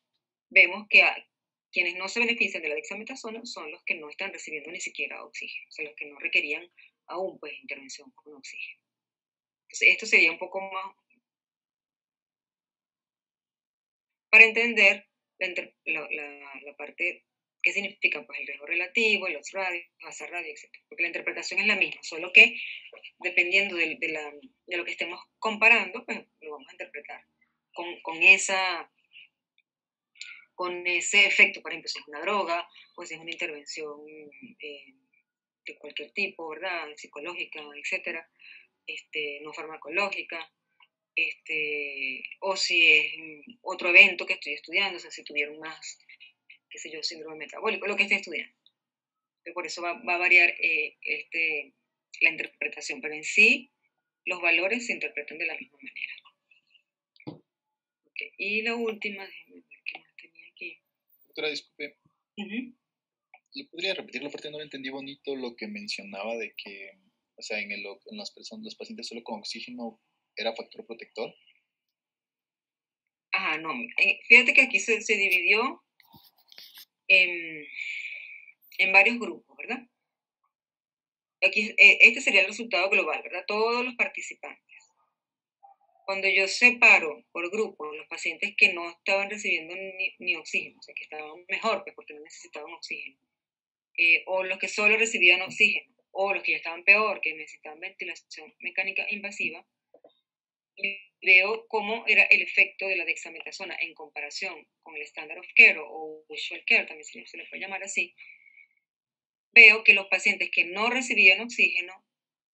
vemos que quienes no se benefician de la dexametasona son los que no están recibiendo ni siquiera oxígeno, o sea, los que no requerían aún pues intervención con oxígeno. Entonces, esto sería un poco más para entender la parte, qué significa pues el riesgo relativo, los radios, hazard radio, etc. Porque la interpretación es la misma, solo que dependiendo de lo que estemos comparando, pues lo vamos a interpretar con ese efecto. Por ejemplo, si es una droga o si es una intervención de cualquier tipo, ¿verdad? Psicológica, etcétera, no farmacológica, o si es otro evento que estoy estudiando, o sea, si tuvieron más, qué sé yo, síndrome metabólico, lo que esté estudiando. Entonces, por eso va a variar la interpretación, pero en sí los valores se interpretan de la misma manera. Okay. Y la última, déjenme ver qué más tenía aquí. Doctora, disculpe. ¿Le podría repetir la parte? No lo entendí bonito lo que mencionaba de que, o sea, en las personas, los pacientes solo con oxígeno era factor protector. No. Fíjate que aquí se dividió en varios grupos, ¿verdad? Aquí, este sería el resultado global, ¿verdad? Todos los participantes. Cuando yo separo por grupos los pacientes que no estaban recibiendo ni oxígeno, o sea, que estaban mejor, pues porque no necesitaban oxígeno, o los que solo recibían oxígeno, o los que ya estaban peor, que necesitaban ventilación mecánica invasiva, y veo cómo era el efecto de la dexametasona en comparación con el standard of care o usual care, también se le puede llamar así, veo que los pacientes que no recibían oxígeno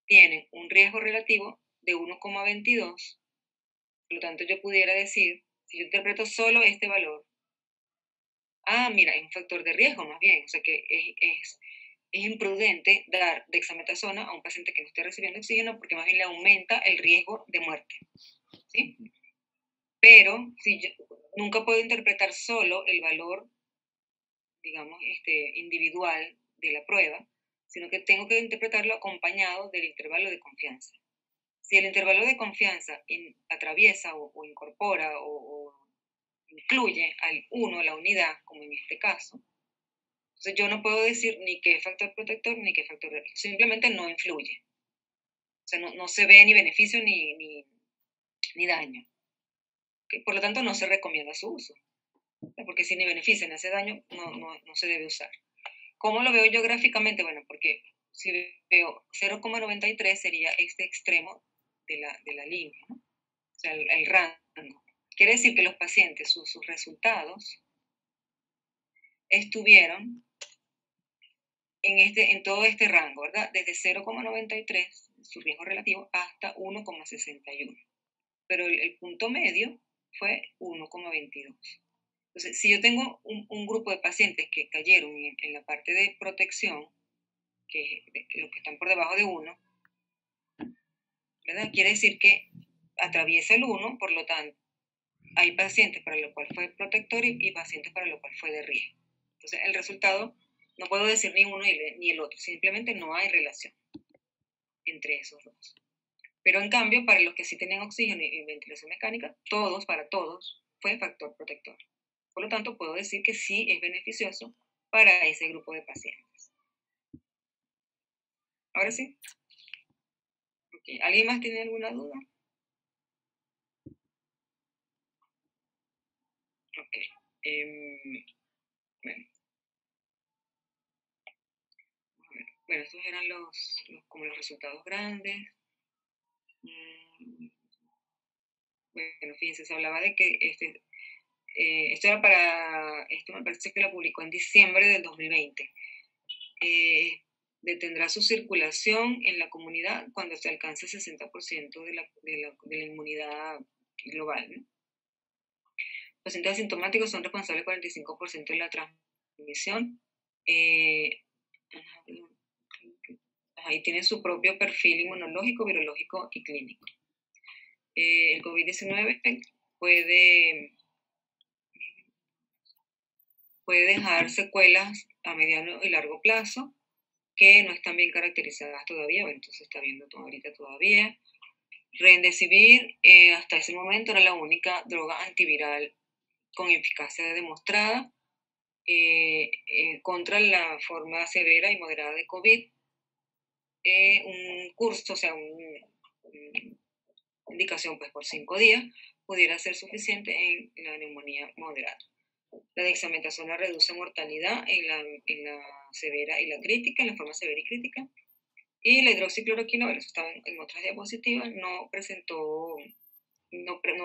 tienen un riesgo relativo de 1,22. Por lo tanto, yo pudiera decir, si yo interpreto solo este valor, mira, es un factor de riesgo más bien, o sea que es imprudente dar dexametasona a un paciente que no esté recibiendo oxígeno porque más bien le aumenta el riesgo de muerte, ¿sí? Pero si yo nunca puedo interpretar solo el valor, digamos, individual de la prueba, sino que tengo que interpretarlo acompañado del intervalo de confianza. Si el intervalo de confianza atraviesa o incorpora o incluye al 1, la unidad, como en este caso, entonces yo no puedo decir ni qué factor protector ni qué factor de riesgo, simplemente no influye. O sea, no se ve ni beneficio ni daño. Por lo tanto, no se recomienda su uso. Porque si ni beneficia ni hace daño, no se debe usar. ¿Cómo lo veo yo gráficamente? Bueno, porque si veo 0,93 sería este extremo de la línea, ¿no? O sea, el rango. Quiere decir que los pacientes, sus resultados estuvieron en todo este rango, ¿verdad? Desde 0,93, su riesgo relativo, hasta 1,61. Pero el punto medio fue 1,22. Entonces, si yo tengo un grupo de pacientes que cayeron en la parte de protección, que los que están por debajo de 1, ¿verdad? Quiere decir que atraviesa el 1, por lo tanto, hay pacientes para los cuales fue protector y pacientes para los cuales fue de riesgo. Entonces, el resultado, no puedo decir ni uno ni el otro, simplemente no hay relación entre esos dos. Pero en cambio, para los que sí tenían oxígeno y ventilación mecánica, para todos, fue factor protector. Por lo tanto, puedo decir que sí es beneficioso para ese grupo de pacientes. ¿Ahora sí? Okay. ¿Alguien más tiene alguna duda? Ok. Bueno, estos eran como los resultados grandes. Bueno, fíjense, se hablaba de que esto me parece que lo publicó en diciembre del 2020. Detendrá su circulación en la comunidad cuando se alcance el 60% de la inmunidad global, ¿no? Los pacientes asintomáticos son responsables del 45% de la transmisión. Ahí tiene su propio perfil inmunológico, virológico y clínico. El COVID-19 puede dejar secuelas a mediano y largo plazo que no están bien caracterizadas todavía, bueno, entonces se está viendo ahorita todavía. Remdesivir hasta ese momento era la única droga antiviral con eficacia demostrada contra la forma severa y moderada de COVID. Un curso, o sea, una indicación pues por 5 días, pudiera ser suficiente en la neumonía moderada. La dexametasona reduce mortalidad en la severa y la crítica, en la forma severa y crítica. Y la hidroxicloroquina, bueno, eso estaba en otras diapositivas, no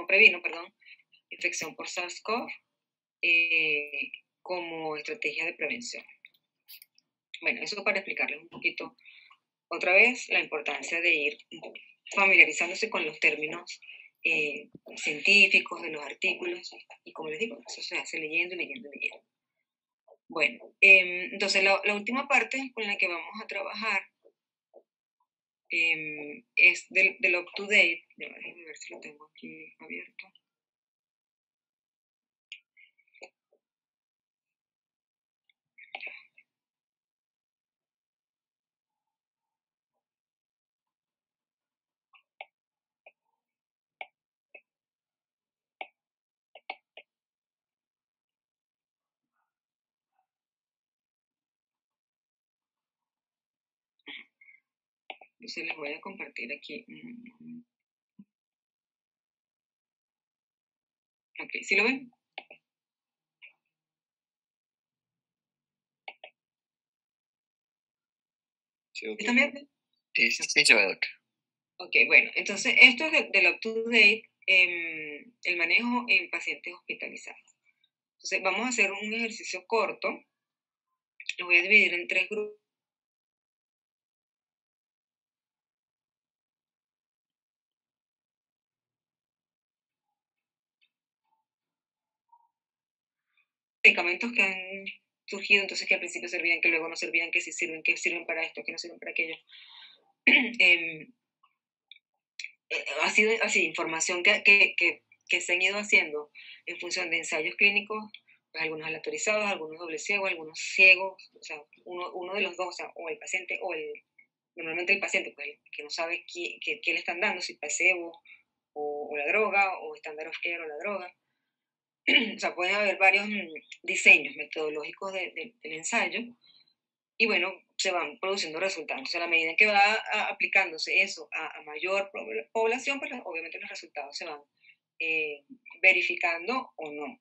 previno, infección por SARS-CoV como estrategia de prevención. Bueno, eso para explicarles un poquito otra vez la importancia de ir familiarizándose con los términos científicos de los artículos y como les digo, eso se hace leyendo. Bueno, entonces la última parte con la que vamos a trabajar es del up-to-date. Déjenme ver si lo tengo aquí abierto. Entonces les voy a compartir aquí. Ok, ¿sí lo ven? Sí, ¿Están bien? Sí, se va, doctor. Ok, bueno, entonces esto es del up-to-date, el manejo en pacientes hospitalizados. Entonces vamos a hacer un ejercicio corto, lo voy a dividir en 3 grupos. Medicamentos que han surgido, entonces que al principio servían, que luego no servían, que sí sirven, que sirven para esto, que no sirven para aquello. Ha sido así, información que se han ido haciendo en función de ensayos clínicos, pues algunos aleatorizados, algunos doble ciegos, algunos ciegos, o sea, uno de los dos, o sea, o el paciente normalmente el paciente, pues el que no sabe qué le están dando, si placebo o la droga, o estándar of care o la droga. O sea, pueden haber varios diseños metodológicos del ensayo, y bueno, se van produciendo resultados. Entonces, a la medida en que va aplicándose eso a mayor población, pues obviamente los resultados se van verificando o no.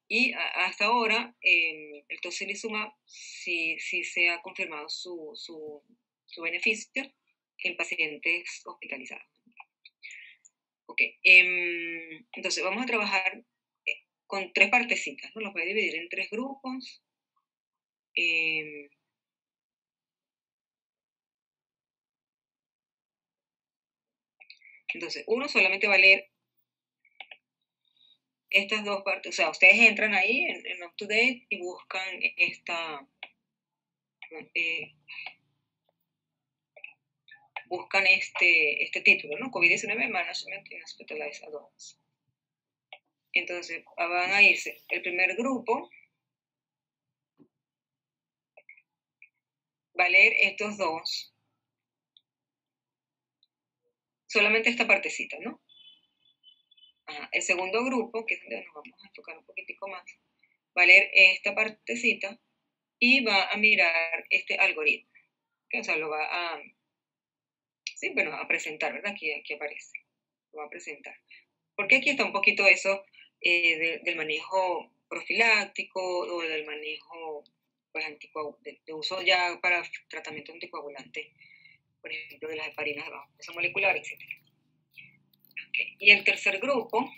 Y hasta ahora, el tocilizumab sí se ha confirmado su beneficio en pacientes hospitalizados. Ok, entonces vamos a trabajar con 3 partecitas, ¿no? Los voy a dividir en 3 grupos. Entonces, uno solamente va a leer estas 2 partes. O sea, ustedes entran ahí en UpToDate y buscan buscan este título, ¿no? COVID-19 Management in Hospitalized Adults. Entonces, van a irse. El primer grupo va a leer estos 2. Solamente esta partecita, ¿no? El segundo grupo, que es donde nos vamos a enfocar un poquitico más, va a leer esta partecita y va a mirar este algoritmo. O sea, lo va a, sí, bueno, a presentar, ¿verdad? Aquí aparece. Lo va a presentar. Porque aquí está un poquito eso del manejo profiláctico o del manejo pues, de uso ya para tratamiento anticoagulante, por ejemplo, de las heparinas de bajo peso molecular, etc. Okay. Y el tercer grupo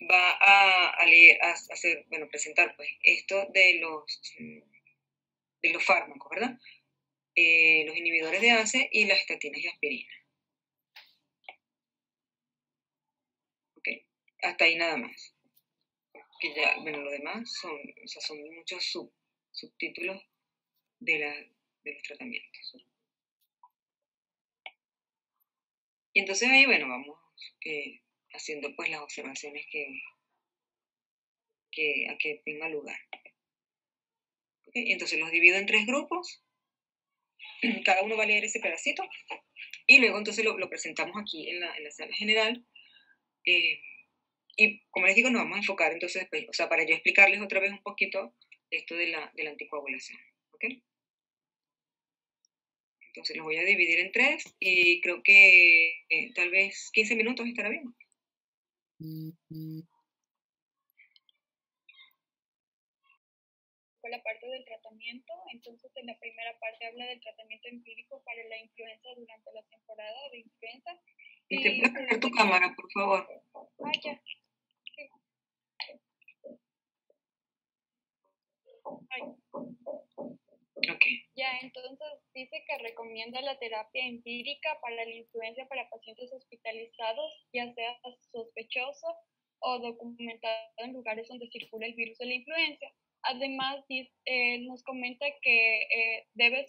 va a leer, a hacer, bueno, presentar pues esto de los fármacos, ¿verdad? Los inhibidores de ACE y las estatinas y aspirinas. ¿Ok? Hasta ahí nada más. Que ya, bueno, lo demás son muchos subtítulos de los tratamientos. Y entonces ahí, bueno, vamos haciendo pues las observaciones a que tenga lugar. ¿Okay? Entonces los divido en 3 grupos, cada uno va a leer ese pedacito, y luego entonces lo presentamos aquí en la sala general, y como les digo, nos vamos a enfocar entonces, pues, o sea, para yo explicarles otra vez un poquito esto de la anticoagulación, ¿ok? Entonces los voy a dividir en 3 y creo que tal vez 15 minutos estará bien. Con la parte del tratamiento, entonces en la primera parte habla del tratamiento empírico para la influenza durante la temporada de influenza. ¿Te puedes poner tu cámara, por favor? Ya. Okay. Ya, entonces dice que recomienda la terapia empírica para la influenza para pacientes hospitalizados, ya sea sospechoso o documentado en lugares donde circula el virus de la influenza. Además, nos comenta que debe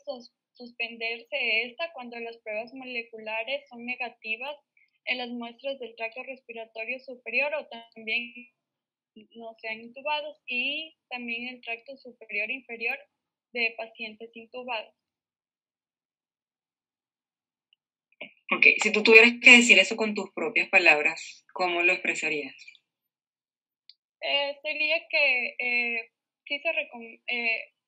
suspenderse esta cuando las pruebas moleculares son negativas en las muestras del tracto respiratorio superior o también no sean intubados, y también el tracto superior e inferior de pacientes intubados. Ok, si tú tuvieras que decir eso con tus propias palabras, ¿cómo lo expresarías? Sería que sí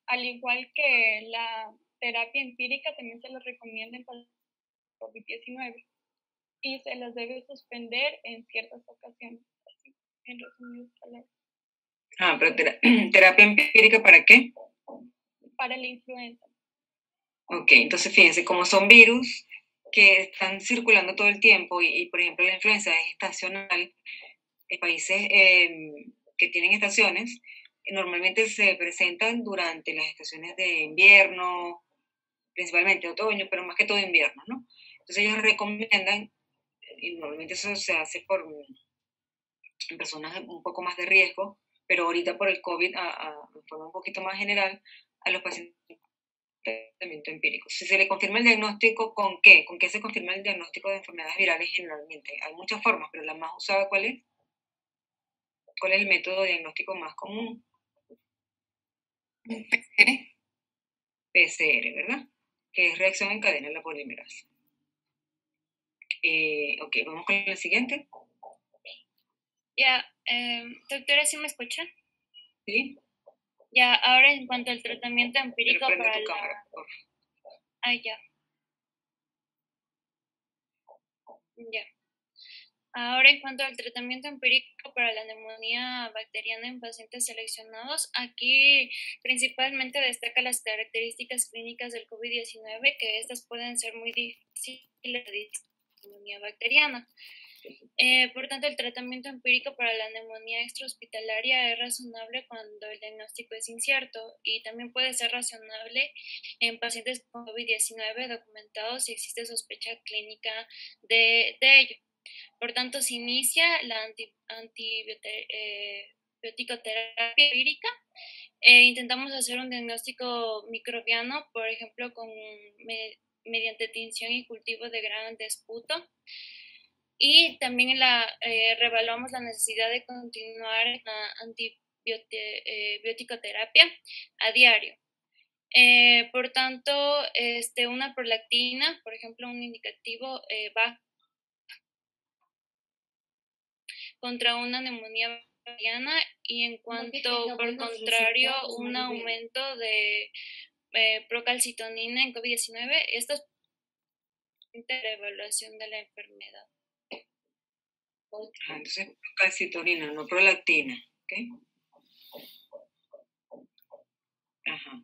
al igual que la terapia empírica, también se les recomienda para COVID-19 y se las debe suspender en ciertas ocasiones, así, en resumidas palabras. Pero terapia empírica, ¿para qué? Para la influenza. Ok, entonces fíjense, como son virus que están circulando todo el tiempo y por ejemplo la influenza es estacional, en países que tienen estaciones, normalmente se presentan durante las estaciones de invierno, principalmente otoño, pero más que todo invierno, ¿no? Entonces ellos recomiendan, y normalmente eso se hace en personas un poco más de riesgo, pero ahorita por el COVID, de forma un poquito más general, a los pacientes tratamiento empírico. Si se le confirma el diagnóstico, ¿con qué? ¿Con qué se confirma el diagnóstico de enfermedades virales generalmente? Hay muchas formas, pero la más usada, ¿cuál es? ¿Cuál es el método diagnóstico más común? PCR. PCR, ¿verdad? Que es reacción en cadena de la polimerasa. Ok, vamos con la siguiente. Ya, doctora, ¿sí me escuchan? Sí. Ya, ahora en cuanto al tratamiento empírico Pero prende para tu la... cámara, por favor. Ah, ya. Ya. Ahora, en cuanto al tratamiento empírico para la neumonía bacteriana en pacientes seleccionados, aquí principalmente destaca las características clínicas del COVID-19, que estas pueden ser muy difíciles de neumonía bacteriana. Por tanto, el tratamiento empírico para la neumonía extrahospitalaria es razonable cuando el diagnóstico es incierto y también puede ser razonable en pacientes con COVID-19 documentados si existe sospecha clínica de ello. Por tanto, se inicia la antibioticoterapia empírica. Intentamos hacer un diagnóstico microbiano, por ejemplo, mediante tinción y cultivo de gran esputo. Y también reevaluamos la necesidad de continuar la antibioticoterapia a diario. Por tanto, una prolactina, por ejemplo, un indicativo bajo contra una neumonía bacteriana y en cuanto, por contrario, un aumento de procalcitonina en COVID-19, esto es la evaluación de la enfermedad. Entonces, calcitonina, no prolactina, ¿ok? Ajá.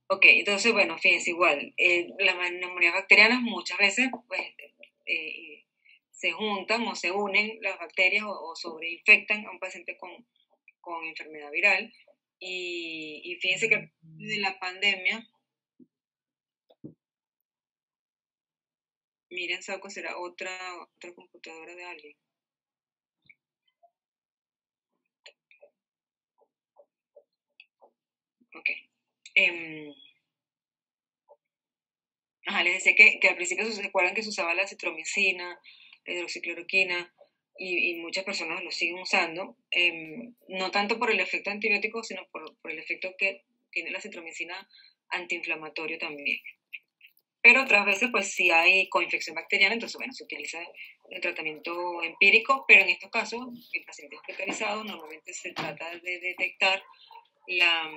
Ok, entonces, bueno, fíjense, igual, las neumonías bacterianas muchas veces, pues, se juntan o se unen las bacterias o sobreinfectan a un paciente con enfermedad viral. Y fíjense que de la pandemia, miren, Sauco, será otra computadora de alguien. Ok. Les decía que al principio se acuerdan que se usaba la citromicina, la hidroxicloroquina, y muchas personas lo siguen usando, no tanto por el efecto antibiótico, sino por el efecto que tiene la citromicina antiinflamatorio también. Pero otras veces, pues sí hay coinfección bacteriana, entonces, bueno, se utiliza el tratamiento empírico, pero en estos casos, el paciente hospitalizado normalmente se trata de detectar la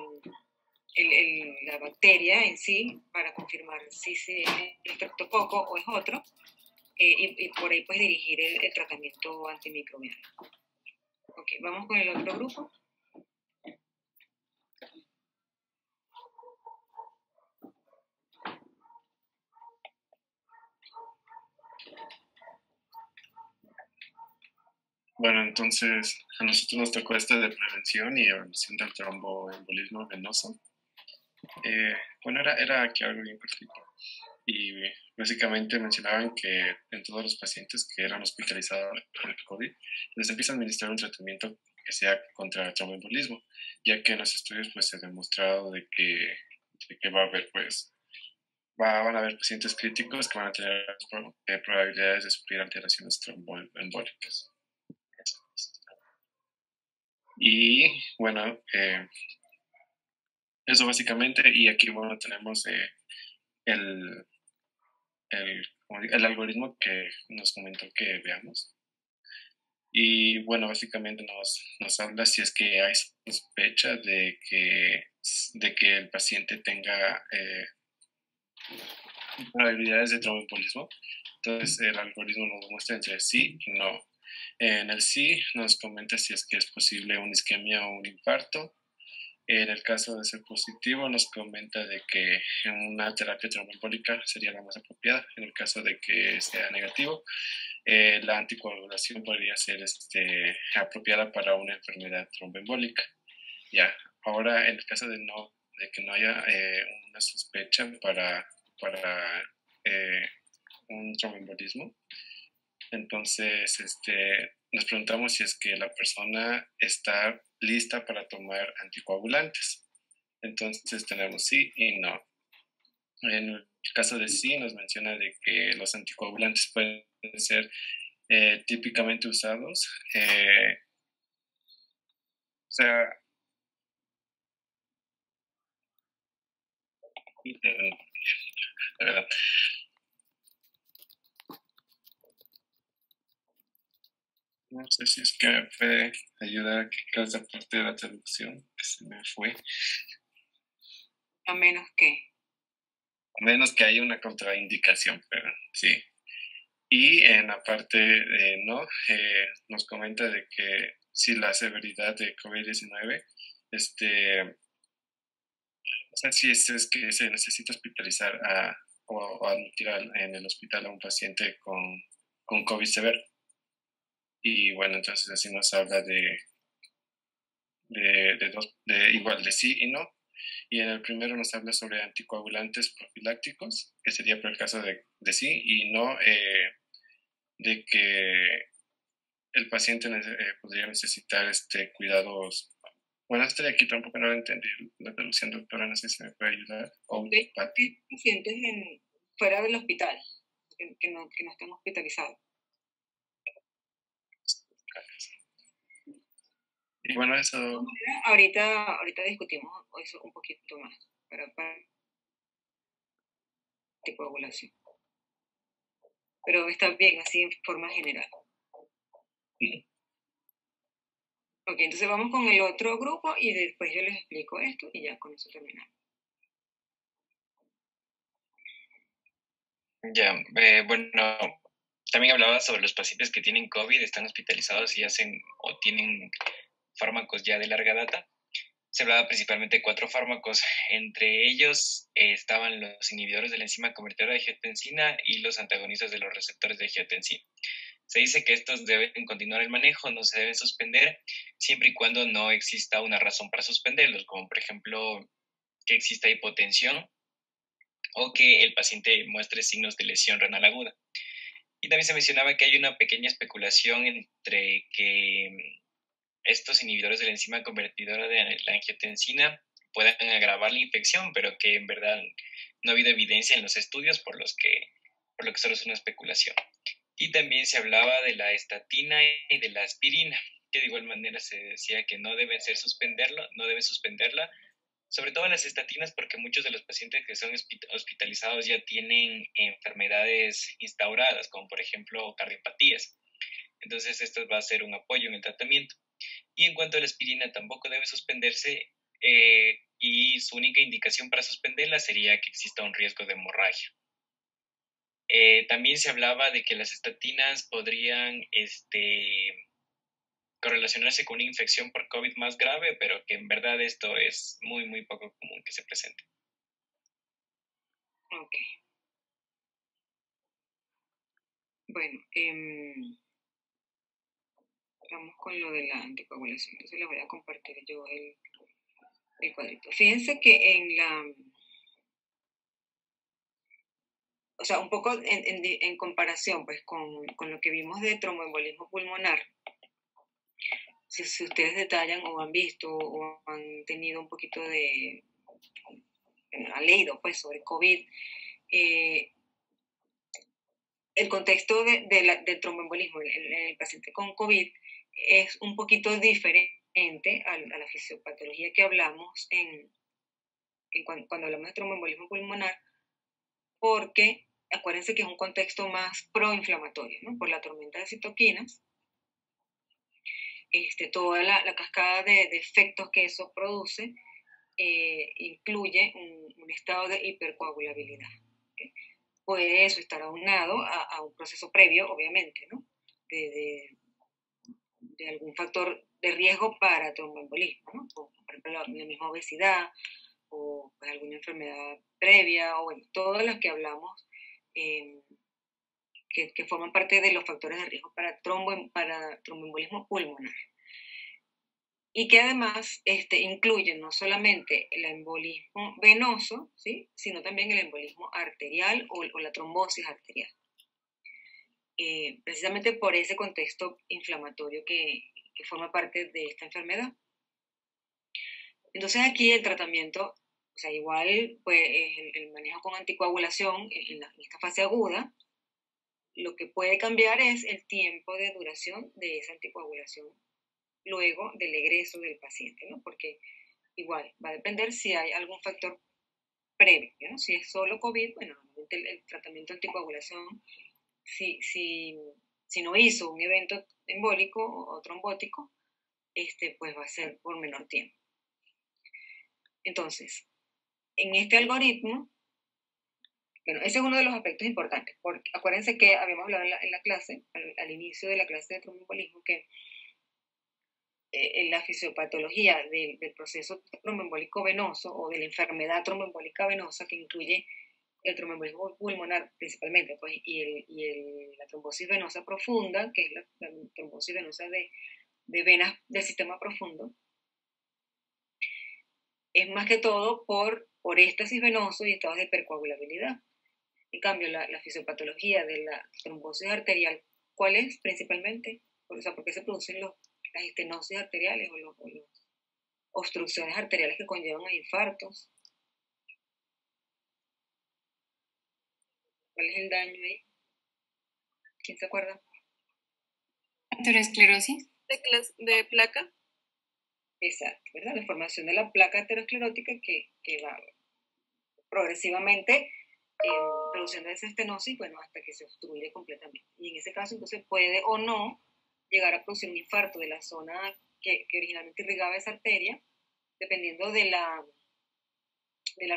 bacteria en sí para confirmar si es estreptococo o es otro, y por ahí pues dirigir el tratamiento antimicrobiano. Ok, vamos con el otro grupo. Bueno, entonces a nosotros nos tocó este de prevención y evaluación del tromboembolismo venoso. Bueno, era aquí algo bien cortito. Y básicamente mencionaban que en todos los pacientes que eran hospitalizados por el COVID, les empieza a administrar un tratamiento que sea contra el tromboembolismo, ya que en los estudios pues se ha demostrado de que va a haber pues van a haber pacientes críticos que van a tener probabilidades de sufrir alteraciones tromboembólicas. Y bueno, eso básicamente, y aquí bueno tenemos el algoritmo que nos comentó que veamos. Y bueno, básicamente nos habla si es que hay sospecha de que el paciente tenga probabilidades de tromboembolismo. Entonces el algoritmo nos muestra entre sí y no. En el sí nos comenta si es que es posible una isquemia o un infarto. En el caso de ser positivo, nos comenta de que una terapia tromboembólica sería la más apropiada. En el caso de que sea negativo, la anticoagulación podría ser apropiada para una enfermedad tromboembólica. Ya, ahora en el caso de que no haya una sospecha para un tromboembolismo, entonces nos preguntamos si es que la persona está lista para tomar anticoagulantes. Entonces tenemos sí y no. En el caso de sí, nos menciona de que los anticoagulantes pueden ser típicamente usados. O sea, no sé si es que me puede ayudar a quitar esa parte de la traducción que se me fue. A menos que. A menos que haya una contraindicación, pero sí. Y en la parte de no, nos comenta de que si la severidad de COVID-19, o sea, si es que se necesita hospitalizar o admitir en el hospital a un paciente con COVID severo. Y bueno, entonces así nos habla de igual de sí y no. Y en el primero nos habla sobre anticoagulantes profilácticos, que sería por el caso de sí y no de que el paciente podría necesitar cuidados. Bueno, de aquí tampoco no lo entendí, la traducción, doctora, no sé si me puede ayudar. Pacientes fuera del hospital, que no estén hospitalizados. Y bueno, eso... Ahorita discutimos eso un poquito más para anticoagulación. Pero está bien así en forma general. Ok, entonces vamos con el otro grupo y después yo les explico esto y ya con eso terminamos. Ya, bueno, también hablaba sobre los pacientes que tienen COVID, están hospitalizados y hacen o tienen fármacos ya de larga data. Se hablaba principalmente de 4 fármacos. Entre ellos estaban los inhibidores de la enzima convertidora de angiotensina y los antagonistas de los receptores de angiotensina. Se dice que estos deben continuar el manejo, no se deben suspender, siempre y cuando no exista una razón para suspenderlos, como por ejemplo que exista hipotensión o que el paciente muestre signos de lesión renal aguda. Y también se mencionaba que hay una pequeña especulación entre que estos inhibidores de la enzima convertidora de la angiotensina puedan agravar la infección, pero que en verdad no ha habido evidencia en los estudios, por lo que solo es una especulación. Y también se hablaba de la estatina y de la aspirina, que de igual manera se decía que no deben suspenderla, sobre todo en las estatinas, porque muchos de los pacientes que son hospitalizados ya tienen enfermedades instauradas, como por ejemplo cardiopatías. Entonces esto va a ser un apoyo en el tratamiento. Y en cuanto a la aspirina, tampoco debe suspenderse y su única indicación para suspenderla sería que exista un riesgo de hemorragia. También se hablaba de que las estatinas podrían correlacionarse con una infección por COVID más grave, pero que en verdad esto es muy, muy poco común que se presente. Ok. Bueno, vamos con lo de la anticoagulación. Entonces les voy a compartir yo el cuadrito. Fíjense que o sea, un poco en comparación pues con lo que vimos de tromboembolismo pulmonar, si ustedes detallan o han visto o han tenido un poquito han leído pues sobre COVID, el contexto del tromboembolismo en el paciente con COVID es un poquito diferente a la fisiopatología que hablamos cuando hablamos de tromboembolismo pulmonar, porque acuérdense que es un contexto más proinflamatorio, ¿no? Por la tormenta de citoquinas, toda la cascada de efectos que eso produce incluye un estado de hipercoagulabilidad. ¿Okay? Puede eso estar aunado a un proceso previo, obviamente, ¿no? de algún factor riesgo para tromboembolismo, ¿no? Por ejemplo, la misma obesidad o pues, alguna enfermedad previa, o bueno, todas las que hablamos que forman parte de los factores de riesgo para tromboembolismo pulmonar. Y que además incluyen no solamente el embolismo venoso, ¿sí?, sino también el embolismo arterial o la trombosis arterial. Precisamente por ese contexto inflamatorio que forma parte de esta enfermedad. Entonces aquí el tratamiento, o sea, igual pues el manejo con anticoagulación en esta fase aguda, lo que puede cambiar es el tiempo de duración de esa anticoagulación luego del egreso del paciente, ¿no? Porque igual va a depender si hay algún factor previo, ¿no? Si es solo COVID, bueno, normalmente el tratamiento de anticoagulación, si no hizo un evento embólico o trombótico, pues va a ser por menor tiempo. Entonces, en este algoritmo, bueno, ese es uno de los aspectos importantes, porque acuérdense que habíamos hablado en la clase, al inicio de la clase de tromboembolismo, que la fisiopatología del proceso tromboembólico venoso o de la enfermedad tromboembólica venosa, que incluye el tromboembolismo pulmonar principalmente, pues, la trombosis venosa profunda, que es la trombosis venosa de venas del sistema profundo, es más que todo por éstasis venoso y estados de hipercoagulabilidad. En cambio, la fisiopatología de la trombosis arterial, ¿cuál es principalmente? O sea, ¿por qué se producen las estenosis arteriales o las obstrucciones arteriales que conllevan a infartos? ¿Cuál es el daño ahí? ¿Quién se acuerda? Aterosclerosis. ¿De placa? Exacto, ¿verdad? La formación de la placa aterosclerótica que va progresivamente produciendo esa estenosis, bueno, hasta que se obstruye completamente. Y en ese caso, entonces, puede o no llegar a producir un infarto de la zona que originalmente irrigaba esa arteria, dependiendo de la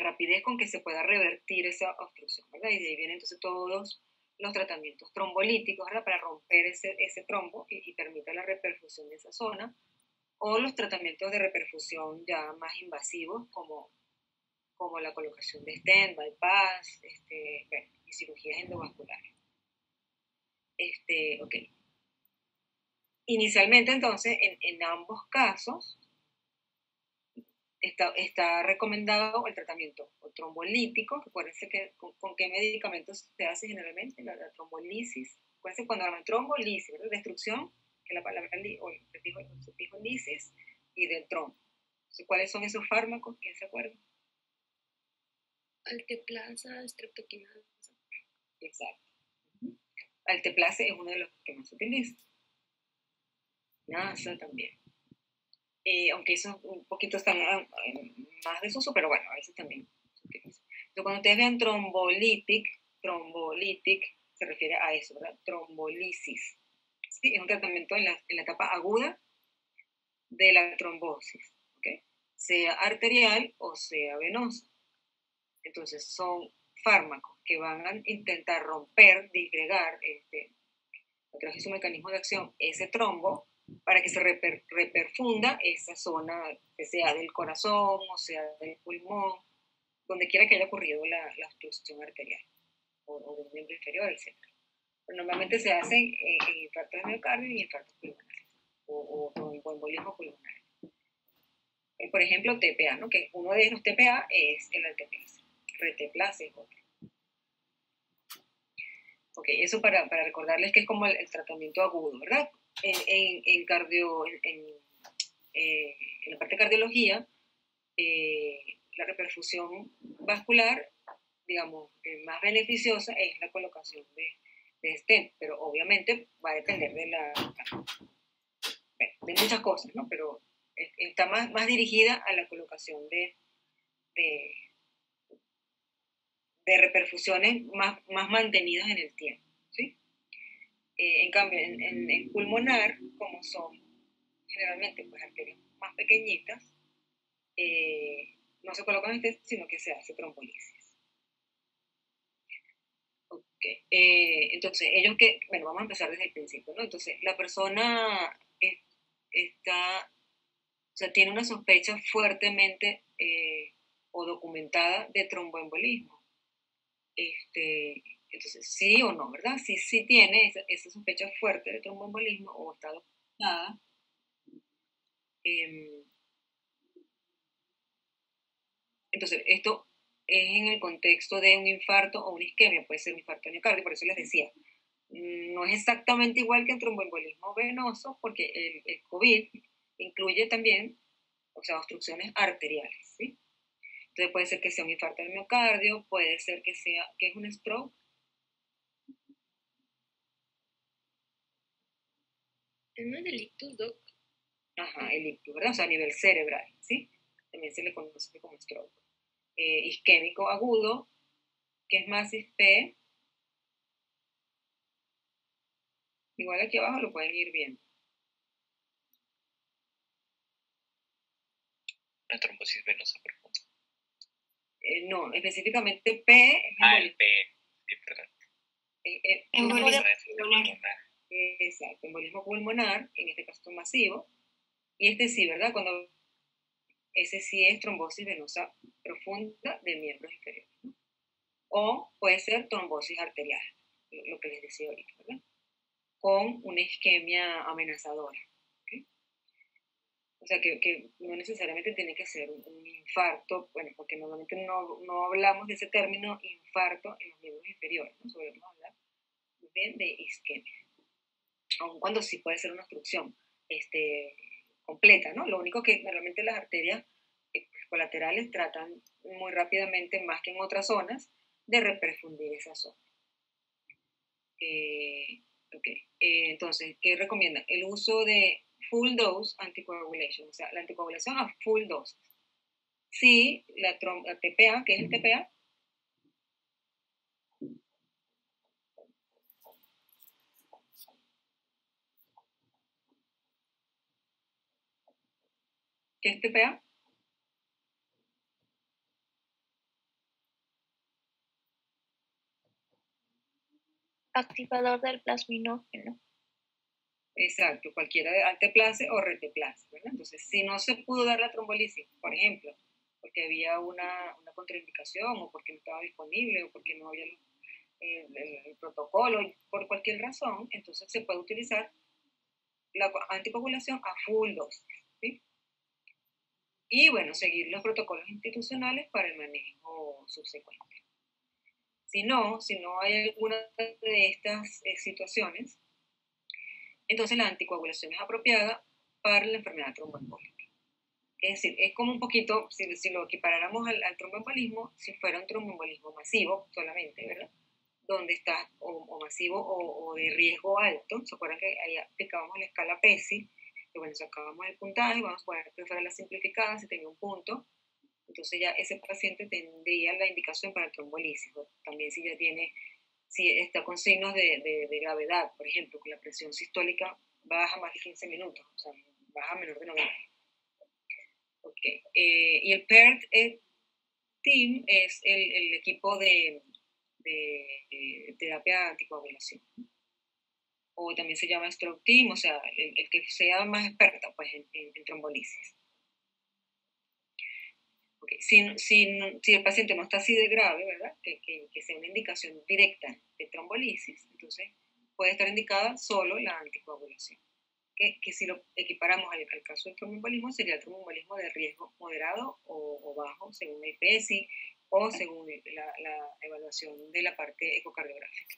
rapidez con que se pueda revertir esa obstrucción, ¿verdad? Y de ahí vienen entonces todos los tratamientos trombolíticos, ¿verdad?, para romper ese trombo y permitir la reperfusión de esa zona, o los tratamientos de reperfusión ya más invasivos, como la colocación de stent, bypass, bueno, y cirugías endovasculares. Ok. Inicialmente, entonces, en ambos casos, está recomendado el tratamiento trombolítico, que acuérdense que con qué medicamentos se hace generalmente, la trombolisis. Acuérdense cuando hablan trombolisis, ¿verdad? Destrucción, que es la palabra, o el prefijo lisis, y del trombo. Entonces, ¿cuáles son esos fármacos? ¿Quién se acuerda? Alteplasa, streptokinasa. Exacto. Alteplase es uno de los que más se utiliza. NASA también. Aunque eso un poquito está más desuso, pero bueno, a veces también se utiliza. Entonces, cuando ustedes vean trombolitic se refiere a eso, ¿verdad? Trombolisis. ¿Sí? Es un tratamiento en la etapa aguda de la trombosis, ¿okay? Sea arterial o sea venosa. Entonces, son fármacos que van a intentar romper, disgregar, a través de su mecanismo de acción, ese trombo, para que se reperfunda esa zona, que sea del corazón o sea del pulmón, donde quiera que haya ocurrido la obstrucción arterial, o del miembro inferior, etc. Pero normalmente se hacen en infartos de miocardio y infartos pulmonares, o embolismo pulmonar. Por ejemplo, TPA, ¿no? Que uno de los TPA es el alteplase. Reteplase es otro. Ok, eso para recordarles que es como el tratamiento agudo, ¿verdad? En la parte de cardiología, la reperfusión vascular, digamos, más beneficiosa es la colocación de stent, pero obviamente va a depender de muchas cosas, ¿no? Pero está más dirigida a la colocación de reperfusiones más mantenidas en el tiempo, ¿sí? En cambio, en pulmonar, como son generalmente pues, arterias más pequeñitas, no se colocan stent, sino que se hace trombolisis. Okay. Entonces, vamos a empezar desde el principio, ¿no? Entonces, la persona o sea, tiene una sospecha fuertemente o documentada de tromboembolismo. Entonces, sí o no, ¿verdad? Sí tiene esa sospecha fuerte de tromboembolismo o está documentada. Entonces, esto es en el contexto de un infarto o una isquemia, puede ser un infarto miocardio, por eso les decía, no es exactamente igual que el tromboembolismo venoso, porque el COVID incluye también, o sea, obstrucciones arteriales, ¿sí? Entonces puede ser que sea un infarto del miocardio, puede ser que es un stroke. ¿No es el ictus, Doc? Ajá, el ictus, ¿verdad? O sea, a nivel cerebral, ¿sí? También se le conoce como stroke. Isquémico agudo, que es más P. Igual aquí abajo lo pueden ir viendo. Una trombosis venosa profunda. No, específicamente P. El P, sí, perdón. Embolismo pulmonar. Exacto, embolismo pulmonar, en este caso es masivo. Y este sí, ¿verdad? Ese sí es trombosis venosa profunda de miembros inferiores, ¿no? O puede ser trombosis arterial, lo que les decía ahorita, ¿verdad? Con una isquemia amenazadora. ¿Okay? O sea, que no necesariamente tiene que ser un infarto, bueno, porque normalmente no hablamos de ese término infarto en los miembros inferiores, ¿no? Solemos hablar bien de isquemia, aun cuando sí puede ser una obstrucción completa, ¿no? Lo único que realmente las arterias colaterales tratan muy rápidamente, más que en otras zonas, de reperfundir esa zona. Entonces, ¿qué recomiendan? El uso de full dose anticoagulation, o sea, la anticoagulación a full dose. Sí, la TPA, ¿qué es el TPA? ¿Qué es TPA? Activador del plasminógeno. Exacto, cualquiera de alteplase o reteplase, ¿verdad? Entonces, si no se pudo dar la trombolisis, por ejemplo, porque había una contraindicación o porque no estaba disponible o porque no había el protocolo, por cualquier razón, entonces se puede utilizar la anticoagulación a full dosis, ¿sí? Y bueno, seguir los protocolos institucionales para el manejo subsecuente. Si no hay alguna de estas situaciones, entonces la anticoagulación es apropiada para la enfermedad tromboembólica. Es decir, es como un poquito, si lo equiparáramos al tromboembolismo, si fuera un tromboembolismo masivo solamente, ¿verdad? Donde está o masivo o de riesgo alto. ¿Se acuerdan que ahí aplicábamos la escala PESI? Que bueno, sacábamos el puntaje, vamos a poner que fuera la simplificada, si tenía un punto, entonces ya ese paciente tendría la indicación para trombolisis. También si está con signos de gravedad, por ejemplo, con la presión sistólica baja más de 15 minutos, o sea, baja menor de 90. Okay. Y el PERT Team es el equipo de terapia anticoagulación. O también se llama Stroke Team, o sea, el que sea más experta pues, en trombolisis. Okay. Si el paciente no está así de grave, ¿verdad? Que sea una indicación directa de trombolisis, entonces puede estar indicada solo la anticoagulación. Que si lo equiparamos al caso del tromboembolismo, sería el tromboembolismo de riesgo moderado o bajo, según la IPSI o según la evaluación de la parte ecocardiográfica.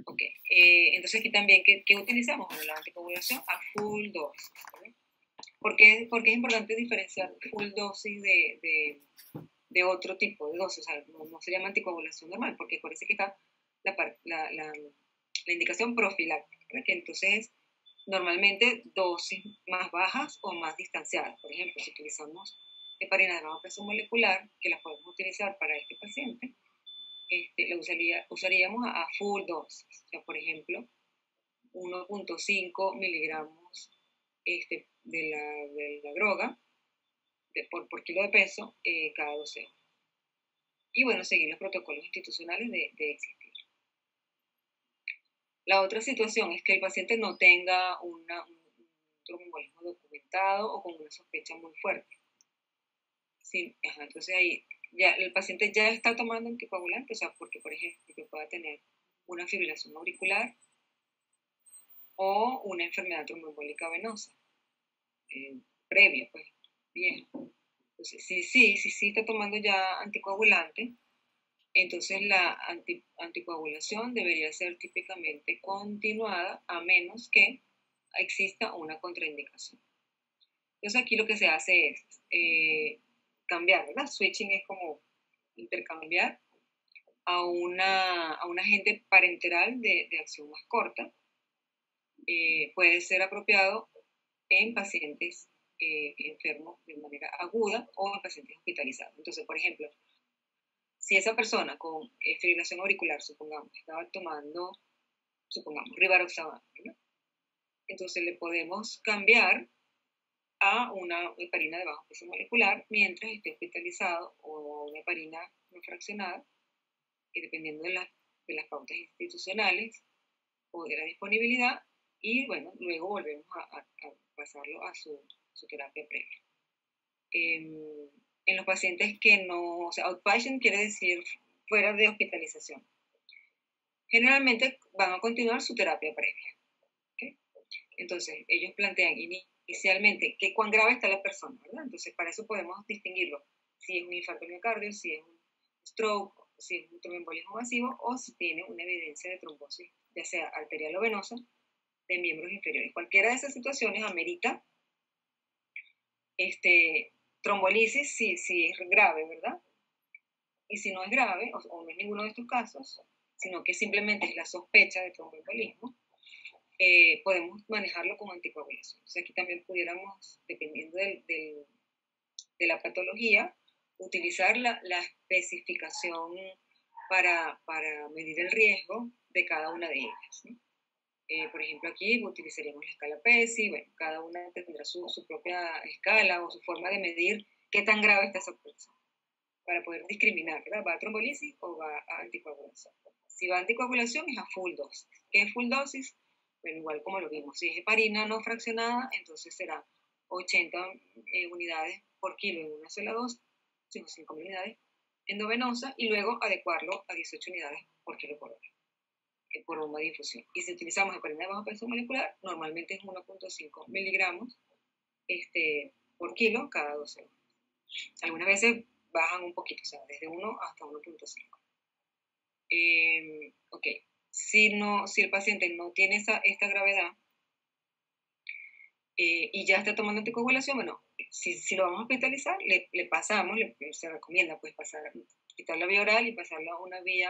Okay. Entonces aquí también, ¿qué utilizamos? Bueno, la anticoagulación a full dosis. ¿Vale? ¿Por qué es importante diferenciar full dosis de otro tipo de dosis? O sea, no se llama anticoagulación normal, porque parece que está la indicación profiláctica, ¿verdad? Que entonces normalmente dosis más bajas o más distanciadas. Por ejemplo, si utilizamos heparina de baja presión molecular, que la podemos utilizar para este paciente, la usaríamos a full dosis. O sea, por ejemplo, 1.5 miligramos de la droga por kilo de peso cada 12 horas. Y bueno, seguir los protocolos institucionales de existir. La otra situación es que el paciente no tenga tromboembolismo documentado o con una sospecha muy fuerte. Sí, entonces ahí ya el paciente ya está tomando anticoagulante, o sea, porque por ejemplo pueda tener una fibrilación auricular o una enfermedad tromboembólica venosa previa, pues, bien. Entonces, sí está tomando ya anticoagulante, entonces la anticoagulación debería ser típicamente continuada a menos que exista una contraindicación. Entonces aquí lo que se hace es cambiar, ¿verdad? Switching es como intercambiar a un agente parenteral de acción más corta. Puede ser apropiado en pacientes enfermos de manera aguda o en pacientes hospitalizados. Entonces, por ejemplo, si esa persona con fibrilación auricular, supongamos, estaba tomando, rivaroxaban, ¿no? Entonces le podemos cambiar a una heparina de bajo peso molecular mientras esté hospitalizado o una heparina no fraccionada, dependiendo de las pautas institucionales o de la disponibilidad, y bueno, luego volvemos a pasarlo a su terapia previa. En los pacientes que no, o sea, outpatient quiere decir fuera de hospitalización, generalmente van a continuar su terapia previa. ¿Okay? Entonces, ellos plantean inicialmente cuán grave está la persona, ¿verdad? Entonces, para eso podemos distinguirlo, si es un infarto miocardio, si es un stroke, si es un tromboembolismo masivo o si tiene una evidencia de trombosis, ya sea arterial o venosa, de miembros inferiores. Cualquiera de esas situaciones amerita trombolisis si es grave, ¿verdad? Y si no es grave, o no es ninguno de estos casos, sino que simplemente es la sospecha de tromboembolismo, podemos manejarlo con anticoagulación. Entonces aquí también pudiéramos, dependiendo de la patología, utilizar la especificación para medir el riesgo de cada una de ellas, ¿no? Por ejemplo, aquí utilizaríamos la escala PESI, bueno, cada una tendrá su propia escala o su forma de medir qué tan grave está esa persona, para poder discriminar, ¿verdad? ¿Va a trombolisis o va a anticoagulación? Si va a anticoagulación es a full dosis. ¿Qué es full dosis? Bueno, igual como lo vimos, si es heparina no fraccionada, entonces será 80 unidades por kilo en una sola dosis, 5 unidades endovenosa, y luego adecuarlo a 18 unidades por kilo por hora, por bomba de difusión. Y si utilizamos heparina de bajo peso molecular, normalmente es 1.5 miligramos por kilo cada 12 horas. Algunas veces bajan un poquito, o sea, desde 1 hasta 1.5. Ok, si el paciente no tiene esta gravedad y ya está tomando anticoagulación, bueno, si lo vamos a hospitalizar, le pasamos, se recomienda pues quitar la vía oral y pasarla a una vía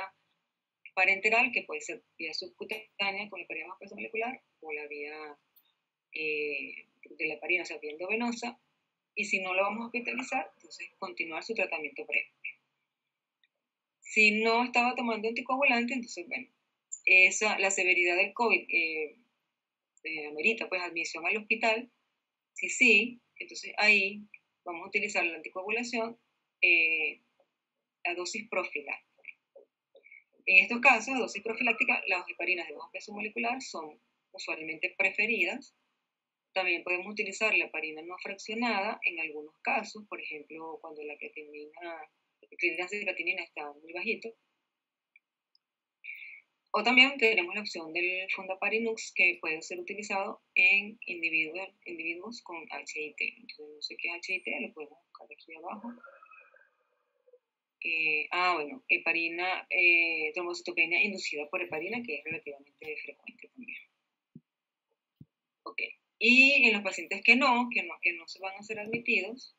parenteral, que puede ser vía subcutánea con heparina bajo peso molecular o la vía de la heparina, o sea, vía endovenosa. Y si no lo vamos a hospitalizar, entonces continuar su tratamiento previo. Si no estaba tomando anticoagulante, entonces, bueno, la severidad del COVID amerita pues admisión al hospital. Si sí, entonces ahí vamos a utilizar la anticoagulación a dosis profiláctica. En estos casos, a dosis profiláctica, las heparinas de bajo peso molecular son usualmente preferidas. También podemos utilizar la heparina no fraccionada en algunos casos, por ejemplo, cuando el clearance de creatinina está muy bajito. O también tenemos la opción del fondaparinux, que puede ser utilizado en individuos con HIT. Entonces, no sé qué es HIT, lo podemos buscar aquí abajo. Bueno, heparina, trombocitopenia inducida por heparina, que es relativamente frecuente también. Ok. Y en los pacientes que no se van a ser admitidos,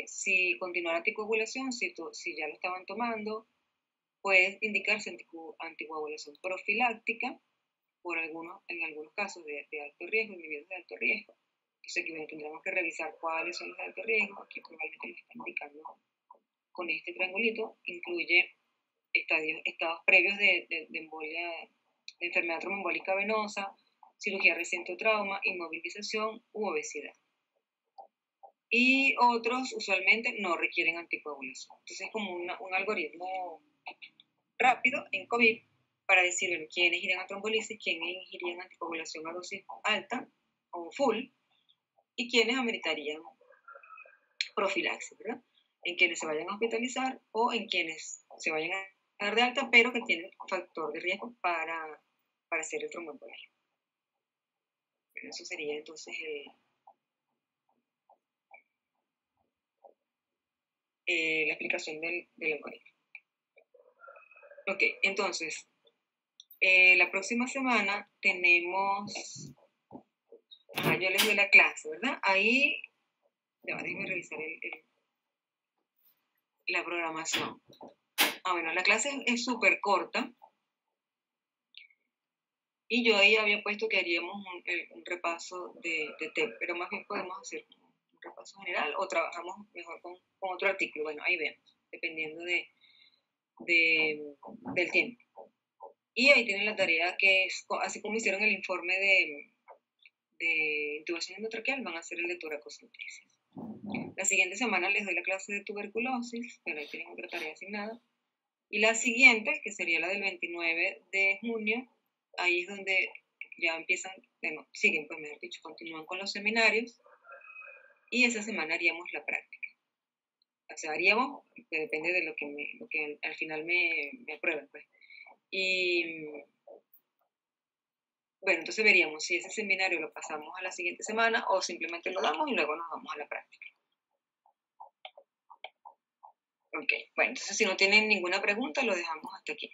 si continuar anticoagulación, si ya lo estaban tomando, puede indicarse anticoagulación profiláctica en algunos casos de alto riesgo, individuos de alto riesgo. Entonces aquí tendremos que revisar cuáles son los de alto riesgo. Aquí probablemente nos están indicando con este triangulito, incluye estados previos de embolia, de enfermedad tromboembólica venosa, cirugía reciente o trauma, inmovilización u obesidad. Y otros usualmente no requieren anticoagulación. Entonces es como un algoritmo rápido en COVID para decir, bueno, quiénes irían a trombolisis, quiénes irían a anticoagulación a dosis alta o full, y quienes ameritarían profilaxis, ¿verdad? En quienes se vayan a hospitalizar o en quienes se vayan a dar de alta, pero que tienen factor de riesgo para hacer el tromboembolismo. Bueno, eso sería entonces la explicación del algoritmo. Ok, entonces, la próxima semana tenemos, yo les doy la clase, ¿verdad? Ahí, déjenme revisar la programación. Bueno, la clase es súper corta. Y yo ahí había puesto que haríamos un repaso de TEP, pero más bien podemos hacer un repaso general o trabajamos mejor con otro artículo. Bueno, ahí vemos, dependiendo del tiempo. Y ahí tienen la tarea que es, así como hicieron el informe de intubación endotraqueal, van a hacer el de toracocentesis. La siguiente semana les doy la clase de tuberculosis, pero ahí tienen otra tarea asignada. Y la siguiente, que sería la del 29 de junio, ahí es donde ya empiezan, bueno, siguen, pues mejor dicho, continúan con los seminarios y esa semana haríamos la práctica. O sea, haríamos, que depende de lo que al final me aprueben, pues. Y bueno, entonces veríamos si ese seminario lo pasamos a la siguiente semana o simplemente lo damos y luego nos vamos a la práctica. Ok, bueno, entonces si no tienen ninguna pregunta, lo dejamos hasta aquí.